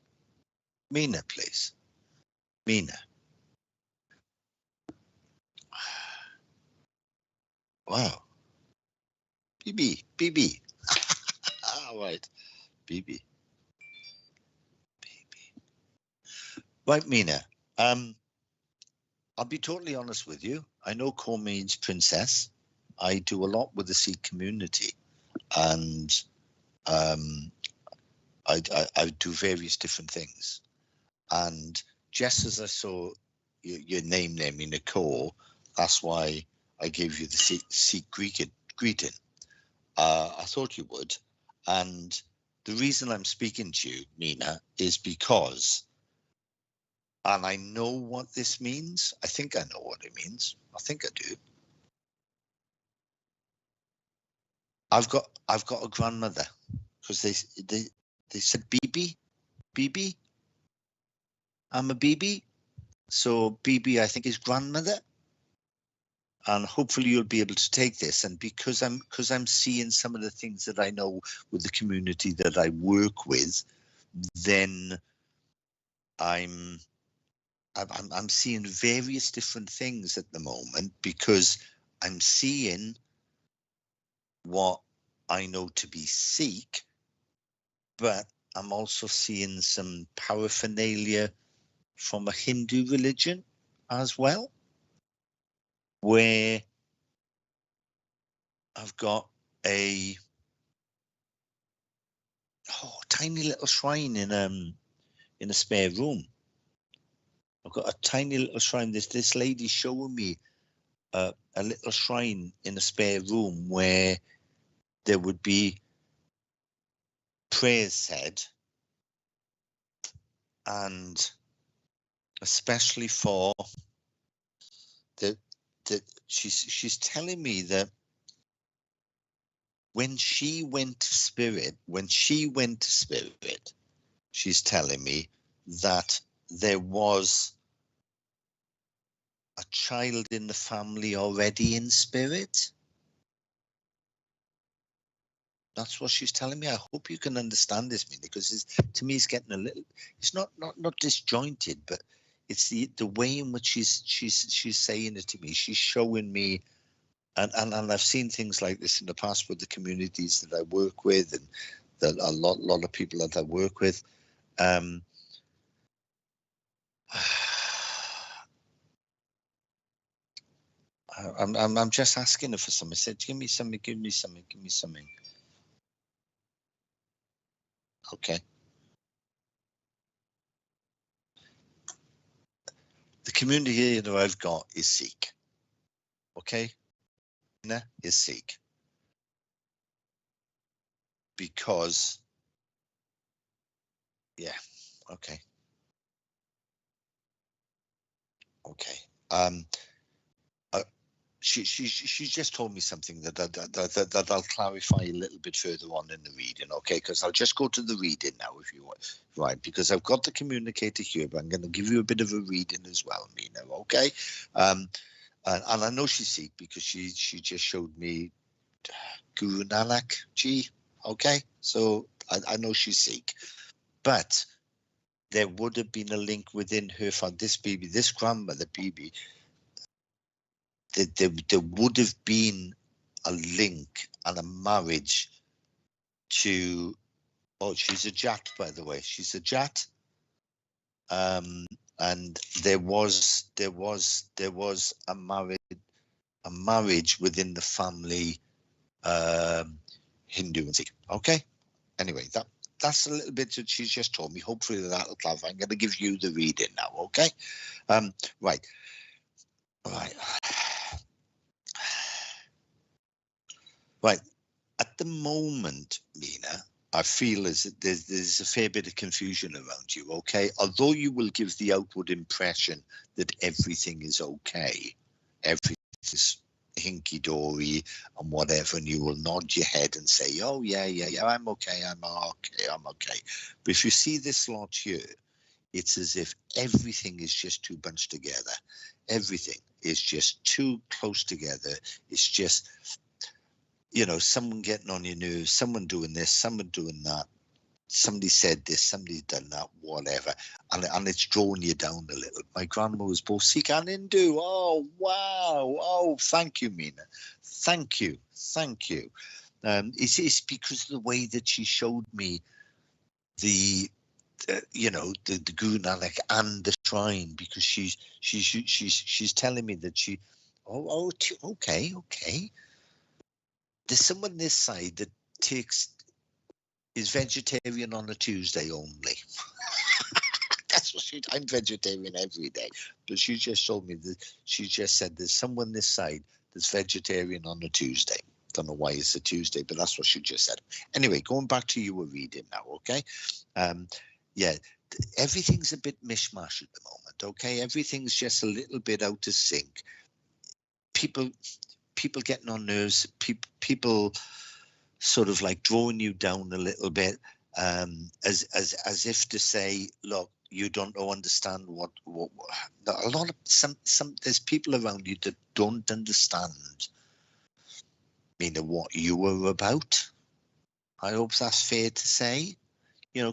Mina, please? Mina. Wow. BB. All right. BB. Right, Mina. I'll be totally honest with you. I know Kaur means princess. I do a lot with the Sikh community, and I do various different things. And just as I saw your name there, Mina Kaur, that's why I gave you the Sikh greeting. I thought you would. And the reason I'm speaking to you, Mina, is because, and I know what this means. I think I know what it means. I think I do. I've got a grandmother, because they said BB. I'm a BB. So BB, I think, is grandmother. And hopefully you'll be able to take this. And because I'm seeing some of the things that I know with the community that I work with, then I'm seeing various different things at the moment, because I'm seeing what I know to be Sikh, but I'm also seeing some paraphernalia from a Hindu religion as well, where I've got a tiny little shrine in a spare room. I've got a tiny little shrine. This lady showing me a little shrine in a spare room where there would be prayers said, and especially for the she's telling me that when she went to spirit, she's telling me that there was a child in the family already in spirit. That's what she's telling me. I hope you can understand this, because to me it's getting a little, it's not disjointed, but it's the way in which she's saying it to me. She's showing me, and I've seen things like this in the past with the communities that I work with, and that a lot of people that I work with. I'm just asking her for something. I said, give me something, give me something, give me something. Okay. The community that I've got is Sikh. Okay? Is Sikh. Because, yeah, okay. Okay. She just told me something that I'll clarify a little bit further on in the reading, okay? Because I'll just go to the reading now if you want, right? Because I've got the communicator here, but I'm going to give you a bit of a reading as well, Mina, okay? And I know she's Sikh because she just showed me Guru Nanak Ji, okay? So I know she's Sikh, but there would have been a link within her for this baby, this grandmother baby. There would have been a link and a marriage to, oh, she's a Jat, by the way. She's a Jat. And there was a marriage within the family, Hindu and Sikh. Okay. Anyway, that's a little bit that she's just told me. Hopefully that'll clarify. I'm going to give you the reading now. Okay. Right. Right. At the moment, Mina, I feel as there's a fair bit of confusion around you, okay? Although you will give the outward impression that everything is okay, everything's hinky-dory and whatever, and you will nod your head and say, oh, yeah, I'm okay, I'm okay. But if you see this lot here, it's as if everything is just too bunched together. Everything is just too close together. It's just, you know, someone getting on your nerves, someone doing this, someone doing that, somebody said this, somebody's done that, whatever, and it's drawing you down a little. My grandma was both Sikh and Hindu. Oh, wow. Oh, thank you, Mina. Thank you. It's because of the way that she showed me the, the Guru Nanak and the shrine, because she's telling me that she, okay. There's someone this side that is vegetarian on a Tuesday only. That's what I'm vegetarian every day. But she just told me that she just said there's someone this side that's vegetarian on a Tuesday. Don't know why it's a Tuesday, but that's what she just said. Anyway, going back to your reading now, okay? Yeah, everything's a bit mishmash at the moment, okay? Everything's just a little bit out of sync. People getting on nerves, people sort of like drawing you down a little bit, as if to say, look, you don't understand what a lot of some there's people around you that don't understand, what you were about. I hope that's fair to say.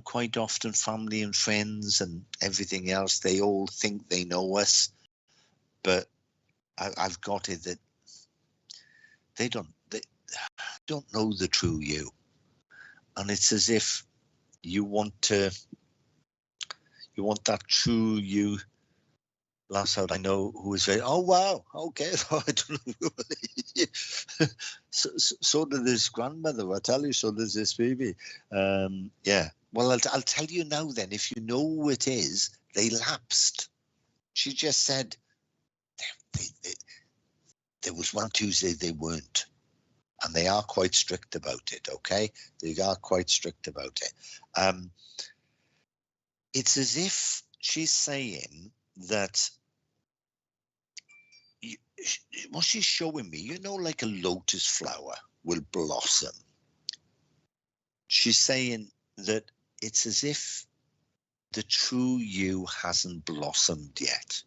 Quite often family and friends and everything else, they all think they know us, but I've got it that they don't know the true you. And it's as if you want that true you. Last out I know who is very, oh wow, okay, I don't know who. so did his grandmother, I tell you, so does this baby. Yeah, well, I'll tell you now then, if you know who it is, they lapsed. She just said there was one Tuesday they weren't. And they are quite strict about it, okay? They are quite strict about it. It's as if she's saying that what she's showing me, like a lotus flower will blossom. She's saying that it's as if the true you hasn't blossomed yet.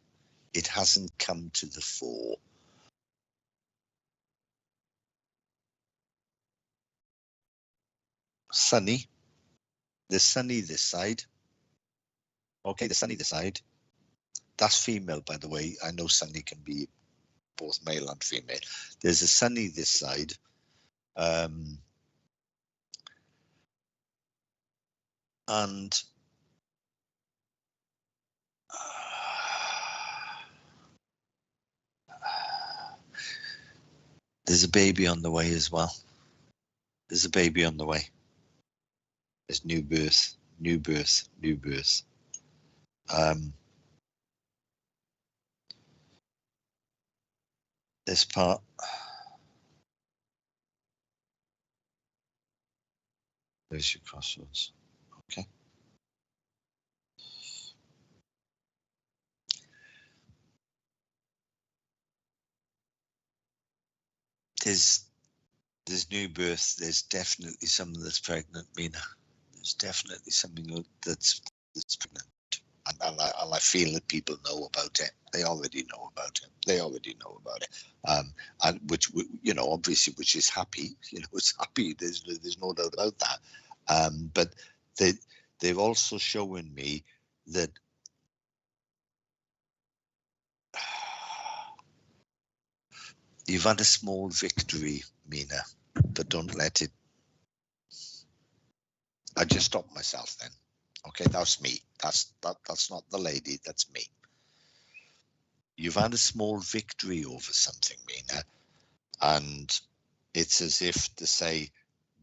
It hasn't come to the fore. Sunny. There's Sunny this side. Okay, the Sunny this side. That's female, by the way. I know Sunny can be both male and female. There's a Sunny this side. And There's a baby on the way as well. There's a baby on the way. There's new birth. This part. There's your crossroads. Okay. There's new birth. There's definitely someone that's pregnant, Mina. There's definitely something that's pregnant. And I feel that people know about it. They already know about it. And which, you know, obviously, which is happy. You know, it's happy. There's no doubt about that. But they've also shown me that you've had a small victory, Mina, but don't let it. I just stopped myself then. Okay, that's me. That's not the lady. That's me. You've had a small victory over something, Mina, and it's as if to say,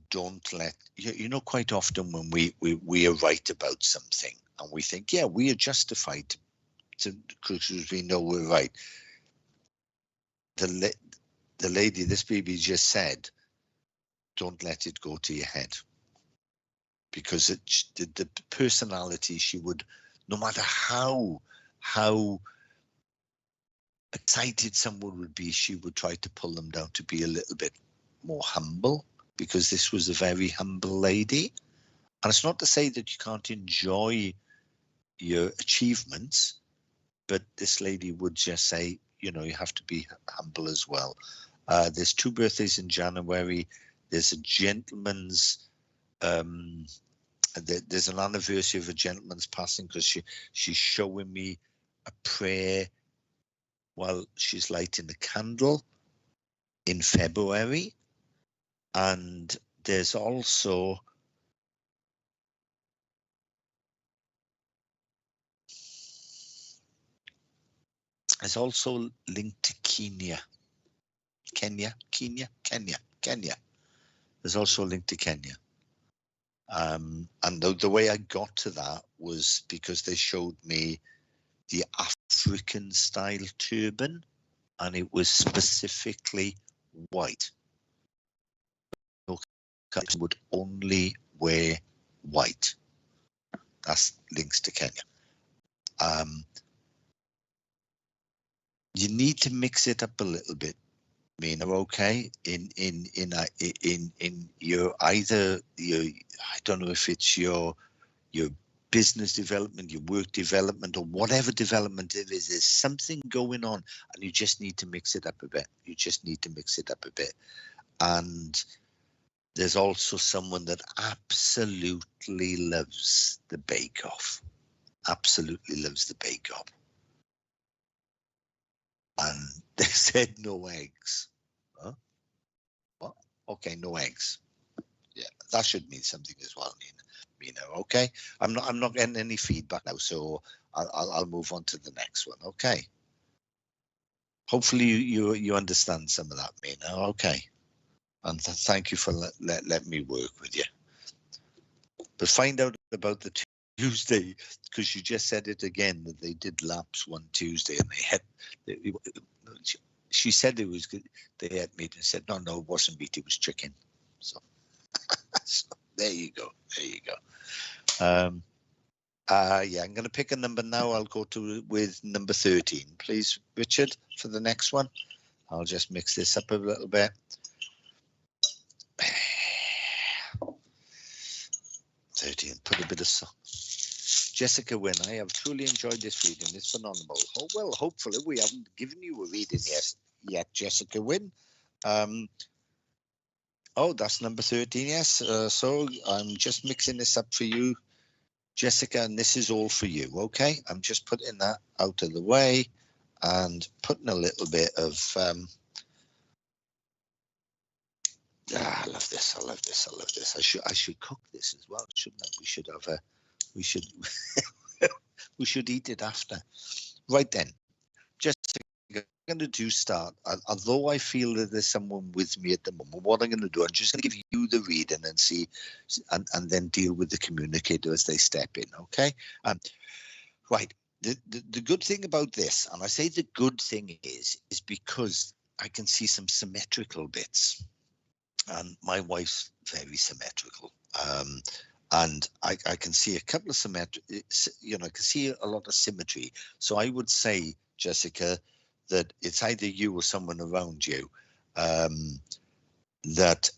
don't let you know. Quite often when we are right about something, and we think, yeah, we are justified to because we know we're right. The lady, this baby just said, don't let it go to your head, because the personality, she would, no matter how excited someone would be, she would try to pull them down to be a little bit more humble, because this was a very humble lady. And it's not to say that you can't enjoy your achievements, but this lady would just say, you know, you have to be humble as well. There's 2 birthdays in January. There's a gentleman's, there's an anniversary of a gentleman's passing, because she's showing me a prayer while she's lighting the candle in February. And there's also linked to Kenya. There's also a link to Kenya. And the way I got to that was because they showed me the African style turban, and it was specifically white. Would only wear white. That's links to Kenya. You need to mix it up a little bit, Mina. Okay, in your either your, I don't know if it's your business development, your work development, or whatever development it is. There's something going on, and you just need to mix it up a bit. And there's also someone that absolutely loves the Bake Off. And they said no eggs. Huh? What? Okay, no eggs. Yeah, that should mean something as well, Mina. Okay, I'm not getting any feedback now, so I'll move on to the next one. Okay. Hopefully you understand some of that, Mina. Okay. And thank you for let me work with you. But find out about the Tuesday, because you just said it again, that they did laps one Tuesday, and she said it was good. They had meat and said, no, it wasn't meat, it was chicken. So, so there you go. Yeah, I'm going to pick a number now. I'll go with number 13, please, Richard, for the next one. I'll just mix this up a little bit. 13, put a bit of salt. Jessica Wynn, I have truly enjoyed this reading. It's phenomenal. Oh, well, hopefully we haven't given you a reading yet, Jessica Wynn. Oh, that's number 13, yes. So I'm just mixing this up for you, Jessica, and this is all for you, okay? I'm just putting that out of the way and putting a little bit of... I love this. I should cook this as well, shouldn't I? We should have we should eat it after. Right then, Jessica, going to do, although I feel that there's someone with me at the moment, what I'm going to do, I'm just going to give you the reading and see, and then deal with the communicator as they step in, okay? Right. The good thing about this, and I say the good thing is because I can see some symmetrical bits, and my wife's very symmetrical. And I can see a couple of symmetry, I can see a lot of symmetry. So I would say, Jessica, that it's either you or someone around you that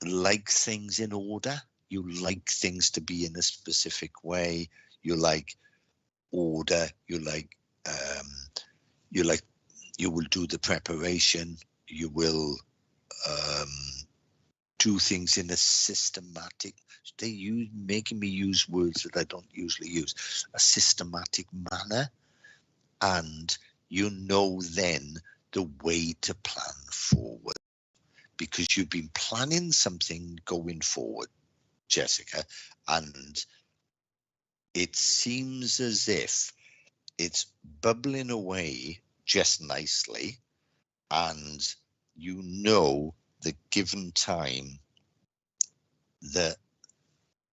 like things in order. You like things to be in a specific way. You like order. You will do the preparation. You will do things in a systematic. They making me use words that I don't usually use. A systematic manner, and you know then the way to plan forward, because you've been planning something going forward, Jessica, and it seems as if it's bubbling away just nicely, and you know the given time that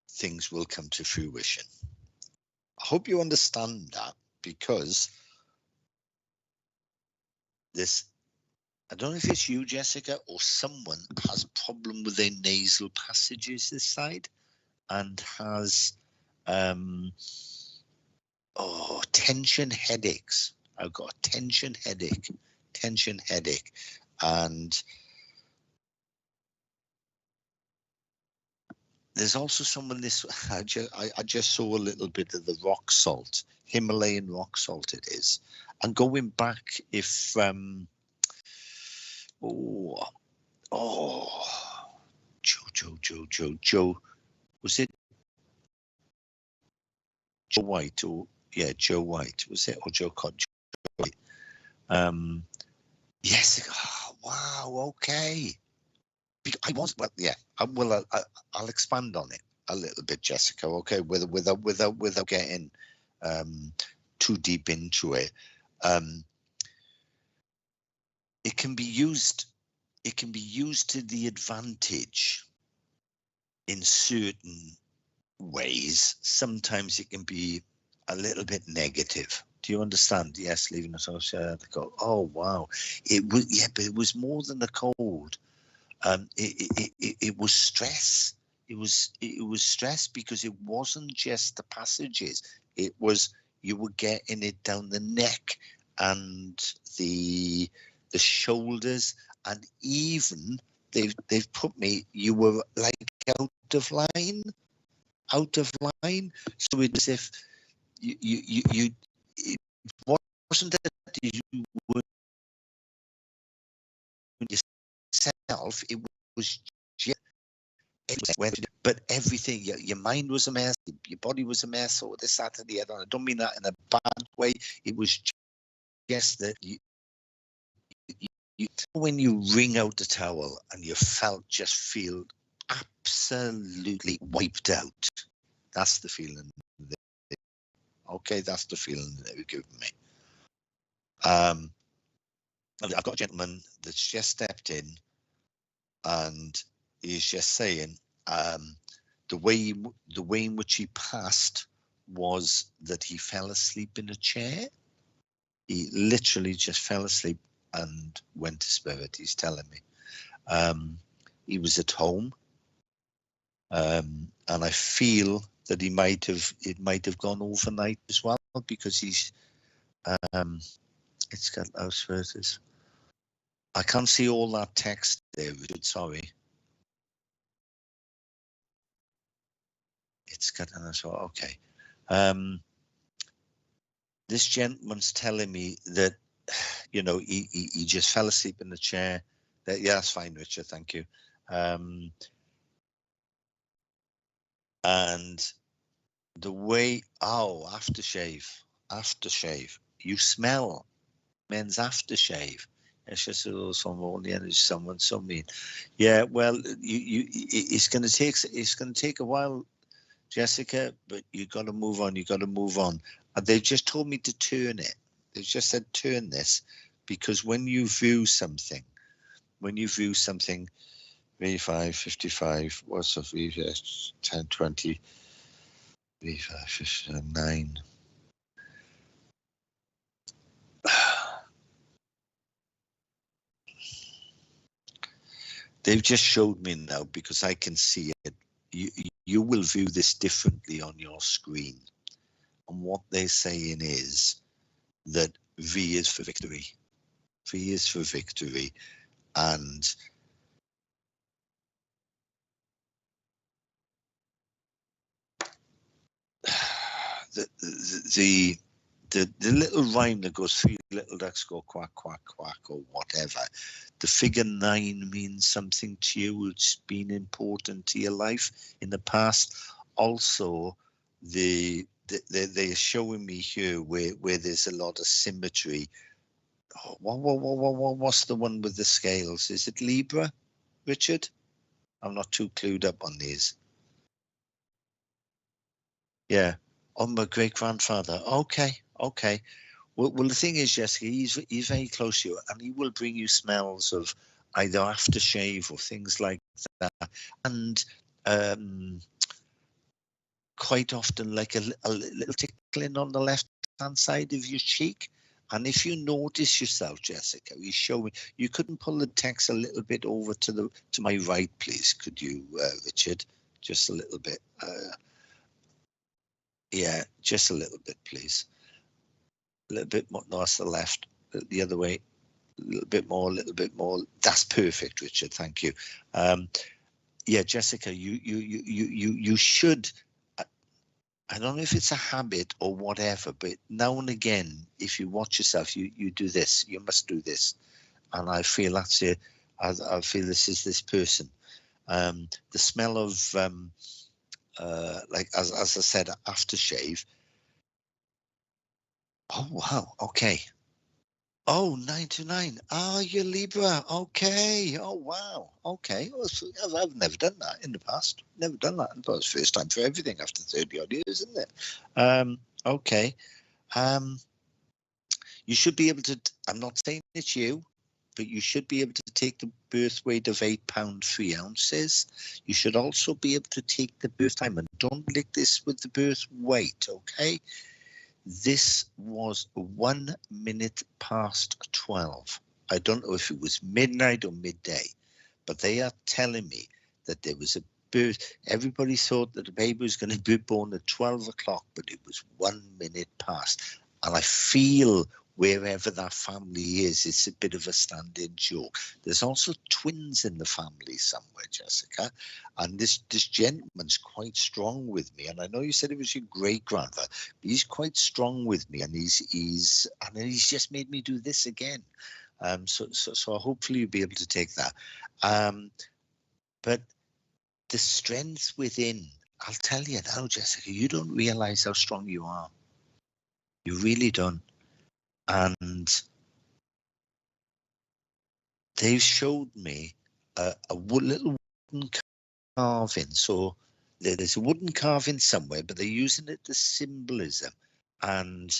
things will come to fruition. I hope you understand that, because this, I don't know if it's you, Jessica, or someone has a problem with their nasal passages this side and has tension headaches. I've got a tension headache, and there's also someone I just saw a little bit of the rock salt, Himalayan rock salt it is. And going back, if Joe, was it Joe White, or Joe White, was it, or Joe White? Yes. Oh, wow. Okay. I'll expand on it a little bit, Jessica. Okay, without getting too deep into it. It can be used to the advantage in certain ways. Sometimes it can be a little bit negative. Do you understand? Yes, leaving us all share the cold. Oh wow, but it was more than a cold. It was stress. It was stress, because it wasn't just the passages. It was, you were getting it down the neck and the shoulders, and even they've put me, you were like out of line. So it's as if you it wasn't that you were yourself. It was just, but everything, your mind was a mess, your body was a mess, or this, that, and the other. I don't mean that in a bad way. It was just that you when you wring out the towel and you feel absolutely wiped out. That's the feeling. Okay, that's the feeling that they were giving me. I've got a gentleman that's just stepped in, and he's just saying the way in which he passed was that he fell asleep in a chair. He literally just fell asleep and went to spirit. He's telling me he was at home, and I feel that it might have gone overnight as well, because he's it's got house verses. I can't see all that text there, Richard, sorry. It's got an okay. This gentleman's telling me that, he just fell asleep in the chair. Yeah, that's fine, Richard, thank you. And the way, aftershave. You smell men's aftershave. It's just a little someone so mean. Yeah, well, it's going to take a while, Jessica, but you got to move on. And they've just told me to turn it. They've just said turn this, because when you view something, V5, 55, what's the V5, 10, 20, V5, 59. They've just showed me now because I can see it. You will view this differently on your screen. And what they're saying is that V is for victory. V is for victory. And the little rhyme that goes, 3 little ducks go quack, quack, quack, or whatever. The figure 9 means something to you. It's been important to your life in the past. Also, they're showing me here where there's a lot of symmetry. Oh, what's the one with the scales? Is it Libra, Richard? I'm not too clued up on these. Yeah. Oh, my great-grandfather. Okay. Well, the thing is, Jessica, he's very close to you, and he will bring you smells of either aftershave or things like that, and quite often like a little tickling on the left-hand side of your cheek. And if you notice yourself, Jessica, you couldn't pull the text a little bit over to my right, please, could you, Richard? Just a little bit. Yeah, just a little bit, please. A little bit more. No, that's the left. The other way. A little bit more. That's perfect, Richard. Thank you. Yeah, Jessica, you should. I don't know if it's a habit or whatever, but now and again, if you watch yourself, you do this. You must do this, and I feel that's it. I feel this is this person. The smell of like as I said, aftershave. Oh wow, okay. Oh, 929. Oh, you're Libra. Okay. Oh, wow. Okay. Well, I've never done that in the past. Never done that. Well, it's first time for everything after 30 odd years, isn't it? Okay. You should be able to, I'm not saying it's you, but you should be able to take the birth weight of 8 pounds 3 ounces. You should also be able to take the birth time, and don't lick this with the birth weight, okay? This was 1 minute past 12. I don't know if it was midnight or midday, but they are telling me that there was a birth. Everybody thought that the baby was going to be born at 12 o'clock, but it was 1 minute past. And I feel wherever that family is, it's a bit of a standing joke. There's also twins in the family somewhere, Jessica. And this gentleman's quite strong with me. And I know you said it was your great-grandfather, but he's quite strong with me. And he's just made me do this again. So hopefully you'll be able to take that. But the strength within, I'll tell you now, Jessica, you don't realize how strong you are. You really don't. And they've showed me a little wooden carving. So there's a wooden carving somewhere, but they're using it as symbolism. And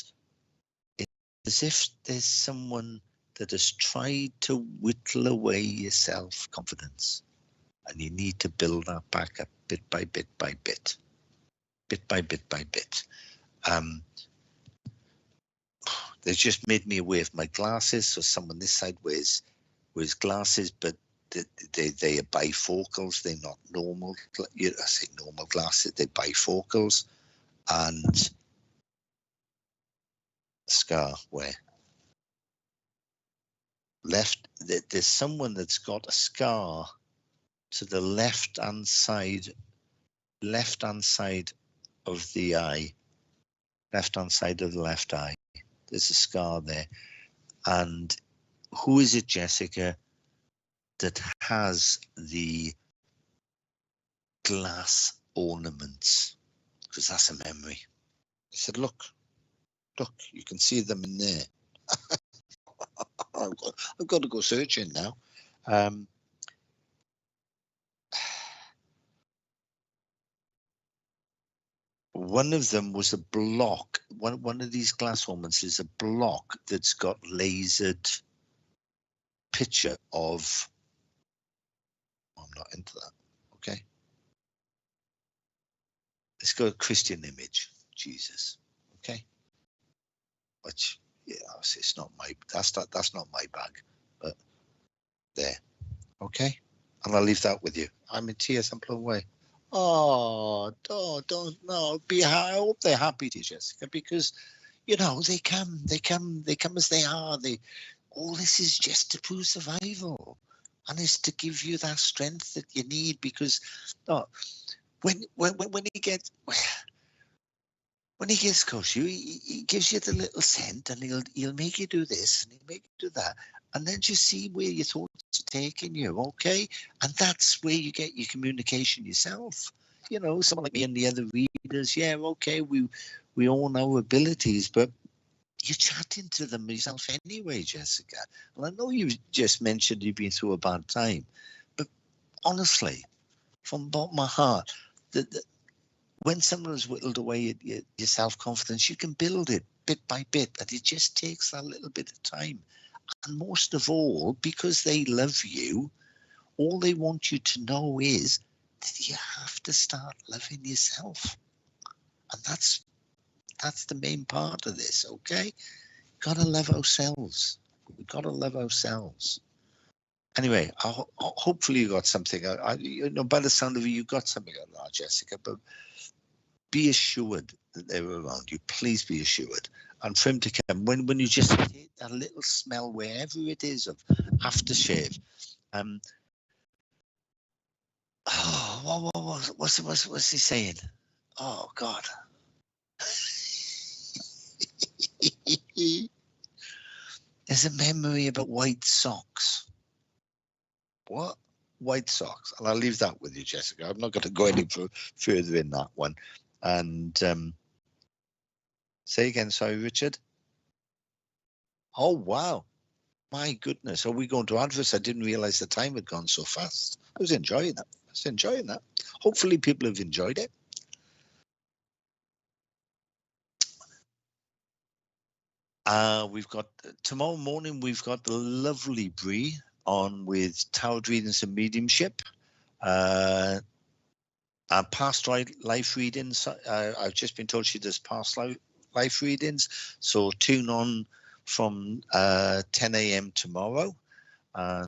it's as if there's someone that has tried to whittle away your self-confidence. And you need to build that back up bit by bit by bit. Bit by bit by bit. They just made me aware of my glasses. So someone this side wears glasses, but they are bifocals. They're not normal. I say normal glasses. They're bifocals. And scar where left. There's someone that's got a scar to the left-hand side of the eye. Left-hand side of the left eye. There's a scar there. And who is it, Jessica, that has the glass ornaments? Because that's a memory. I said, look, you can see them in there. I've got to go searching now. One of them was a block. One of these glass ornaments is a block that's got lasered picture of, I'm not into that, okay? Let's go Christian image, Jesus, okay? Which, yeah, it's not my, that's not my bag, but there, okay? And I'll leave that with you. I'm in tears, I'm blown away. Oh, don't, no, I hope they're happy to Jessica, because, you know, they come as they are. All this is just to prove survival, and it's to give you that strength that you need, because when he gets close, he gives you the little scent, and he'll make you do this and he'll make you do that, and then just see where your thoughts are taking you, okay? And that's where you get your communication yourself. You know, someone like me and the other readers, yeah, okay, we all know abilities, but you're chatting to them yourself anyway, Jessica. And I know you just mentioned you've been through a bad time, but honestly, from the bottom of my heart, when someone has whittled away at your self-confidence, you can build it bit by bit, but it just takes that little bit of time. And most of all, because they love you, all they want you to know is that you have to start loving yourself. And that's the main part of this, okay? Gotta love ourselves. We've got to love ourselves. Anyway, hopefully you got something. You know, by the sound of it, you got something out of that, Jessica, but be assured that they're around you. Please be assured. And for him to come, when you just get that little smell, wherever it is, of aftershave, what's he saying? Oh, God. There's a memory about white socks. What? White socks. And I'll leave that with you, Jessica. I'm not going to go any further in that one. And say again, sorry, Richard. Oh, wow. My goodness. Are we going to adverts? I didn't realize the time had gone so fast. I was enjoying that. Hopefully people have enjoyed it. We've got tomorrow morning, we've got the lovely Bree on with tarot readings and mediumship. Our past life readings, I've just been told she does past life readings. So tune on from 10 a.m. tomorrow. And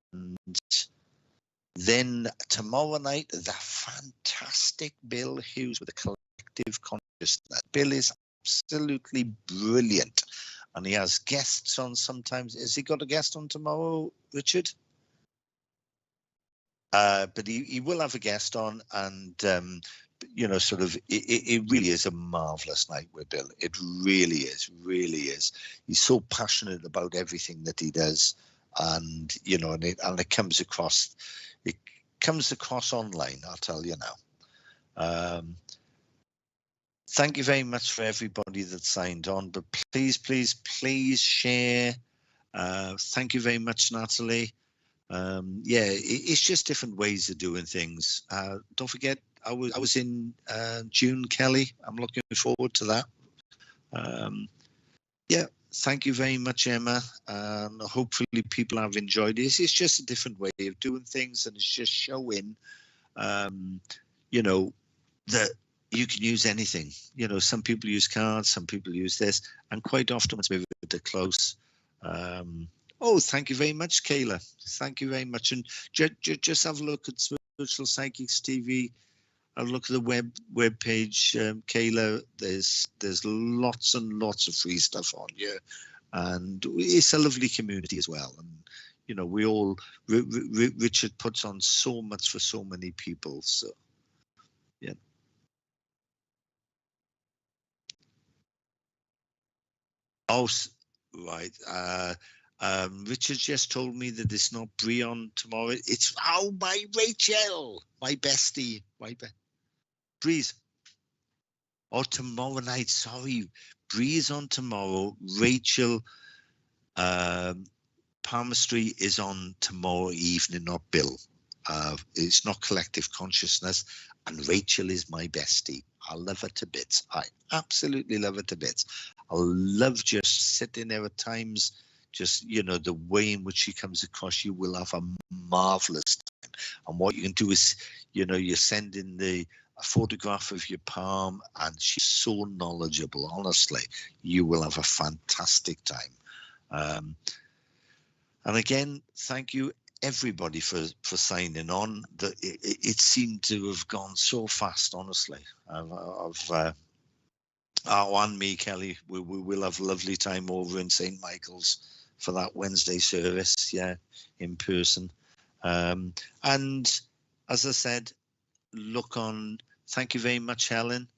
then tomorrow night, the fantastic Bill Hughes with the collective consciousness. Bill is absolutely brilliant. And he has guests on sometimes. Has he got a guest on tomorrow, Richard? But he will have a guest on, and you know, sort of, it really is a marvelous night with Bill. It really is. He's so passionate about everything that he does, and you know, and it comes across. It comes across online. I'll tell you now. Thank you very much for everybody that signed on, but please share. Thank you very much, Natalie. Yeah, it's just different ways of doing things. Don't forget, I was in June, Kelly. I'm looking forward to that. Yeah, thank you very much, Emma. Hopefully people have enjoyed this. It's just a different way of doing things, and it's just showing, you know, that you can use anything. You know, some people use cards, some people use this, and quite often it's maybe a bit close. Oh, thank you very much, Kayla. Thank you very much. And just have a look at Spiritual Psychics TV. Have a look at the web page, Kayla. There's lots and lots of free stuff on here, and it's a lovely community as well. And you know, we all Richard puts on so much for so many people. So yeah. Oh, right. Richard just told me that it's not Brie on tomorrow. It's my Rachel, my bestie, Bree's. Oh, tomorrow night. Sorry, Bree is on tomorrow. Rachel, Palmistry is on tomorrow evening, not Bill. It's not collective consciousness, and Rachel is my bestie. I love her to bits. I absolutely love her to bits. I love just sitting there at times, just, you know, the way in which she comes across, you will have a marvelous time. And what you can do is, you know, you send in a photograph of your palm, and she's so knowledgeable. Honestly, you will have a fantastic time. And again, thank you everybody for signing on. It seemed to have gone so fast, honestly. And me, Kelly, we will have a lovely time over in St. Michael's for that Wednesday service, yeah, in person. And as I said, thank you very much, Helen.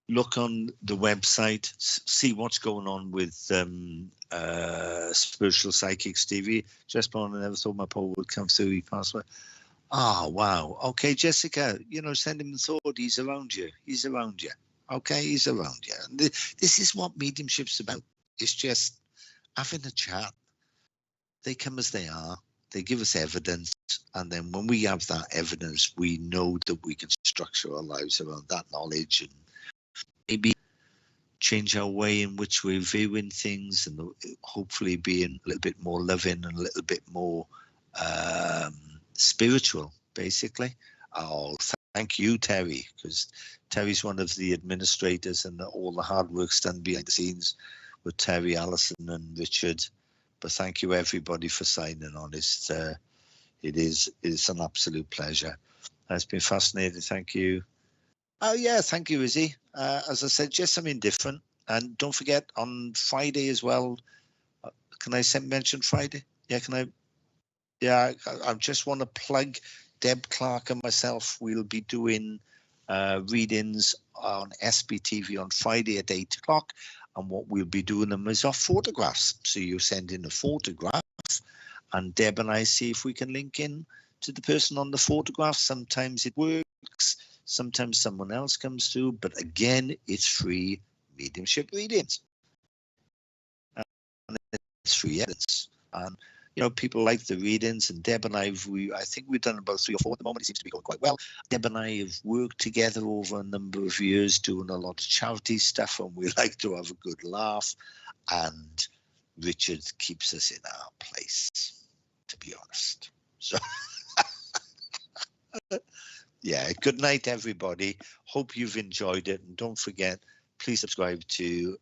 Look on the website, see what's going on with Spiritual Psychics TV. Just I never thought my poll would come through. He passed away. Oh, wow. Okay, Jessica, you know, send him a thought. He's around you. He's around you. Okay, he's around you. And this is what mediumship's about. It's just having a chat. They come as they are. They give us evidence. And then when we have that evidence, we know that we can structure our lives around that knowledge and maybe change our way in which we're viewing things, and hopefully being a little bit more loving and a little bit more spiritual, basically. Oh, thank you, Terry, because Terry's one of the administrators, and all the hard work's done behind the scenes with Terry, Alison and Richard. But thank you everybody for signing on. It's an absolute pleasure. It's been fascinating. Thank you. Oh yeah, thank you, Izzy. As I said, just something different. And don't forget on Friday as well. Can I mention Friday? Yeah, can I? Yeah, I just want to plug Deb Clark and myself. We'll be doing readings on SBTV on Friday at 8 o'clock. And what we'll be doing them is our photographs. So you send in a photograph, and Deb and I see if we can link in to the person on the photograph. Sometimes it works. Sometimes someone else comes through, but again, it's free mediumship readings. And it's free evidence. And, you know, people like the readings, and Deb and I think we've done about 3 or 4 at the moment. It seems to be going quite well. Deb and I have worked together over a number of years doing a lot of charity stuff, and we like to have a good laugh. And Richard keeps us in our place, to be honest. So... Yeah, good night, everybody. Hope you've enjoyed it. And don't forget, please subscribe to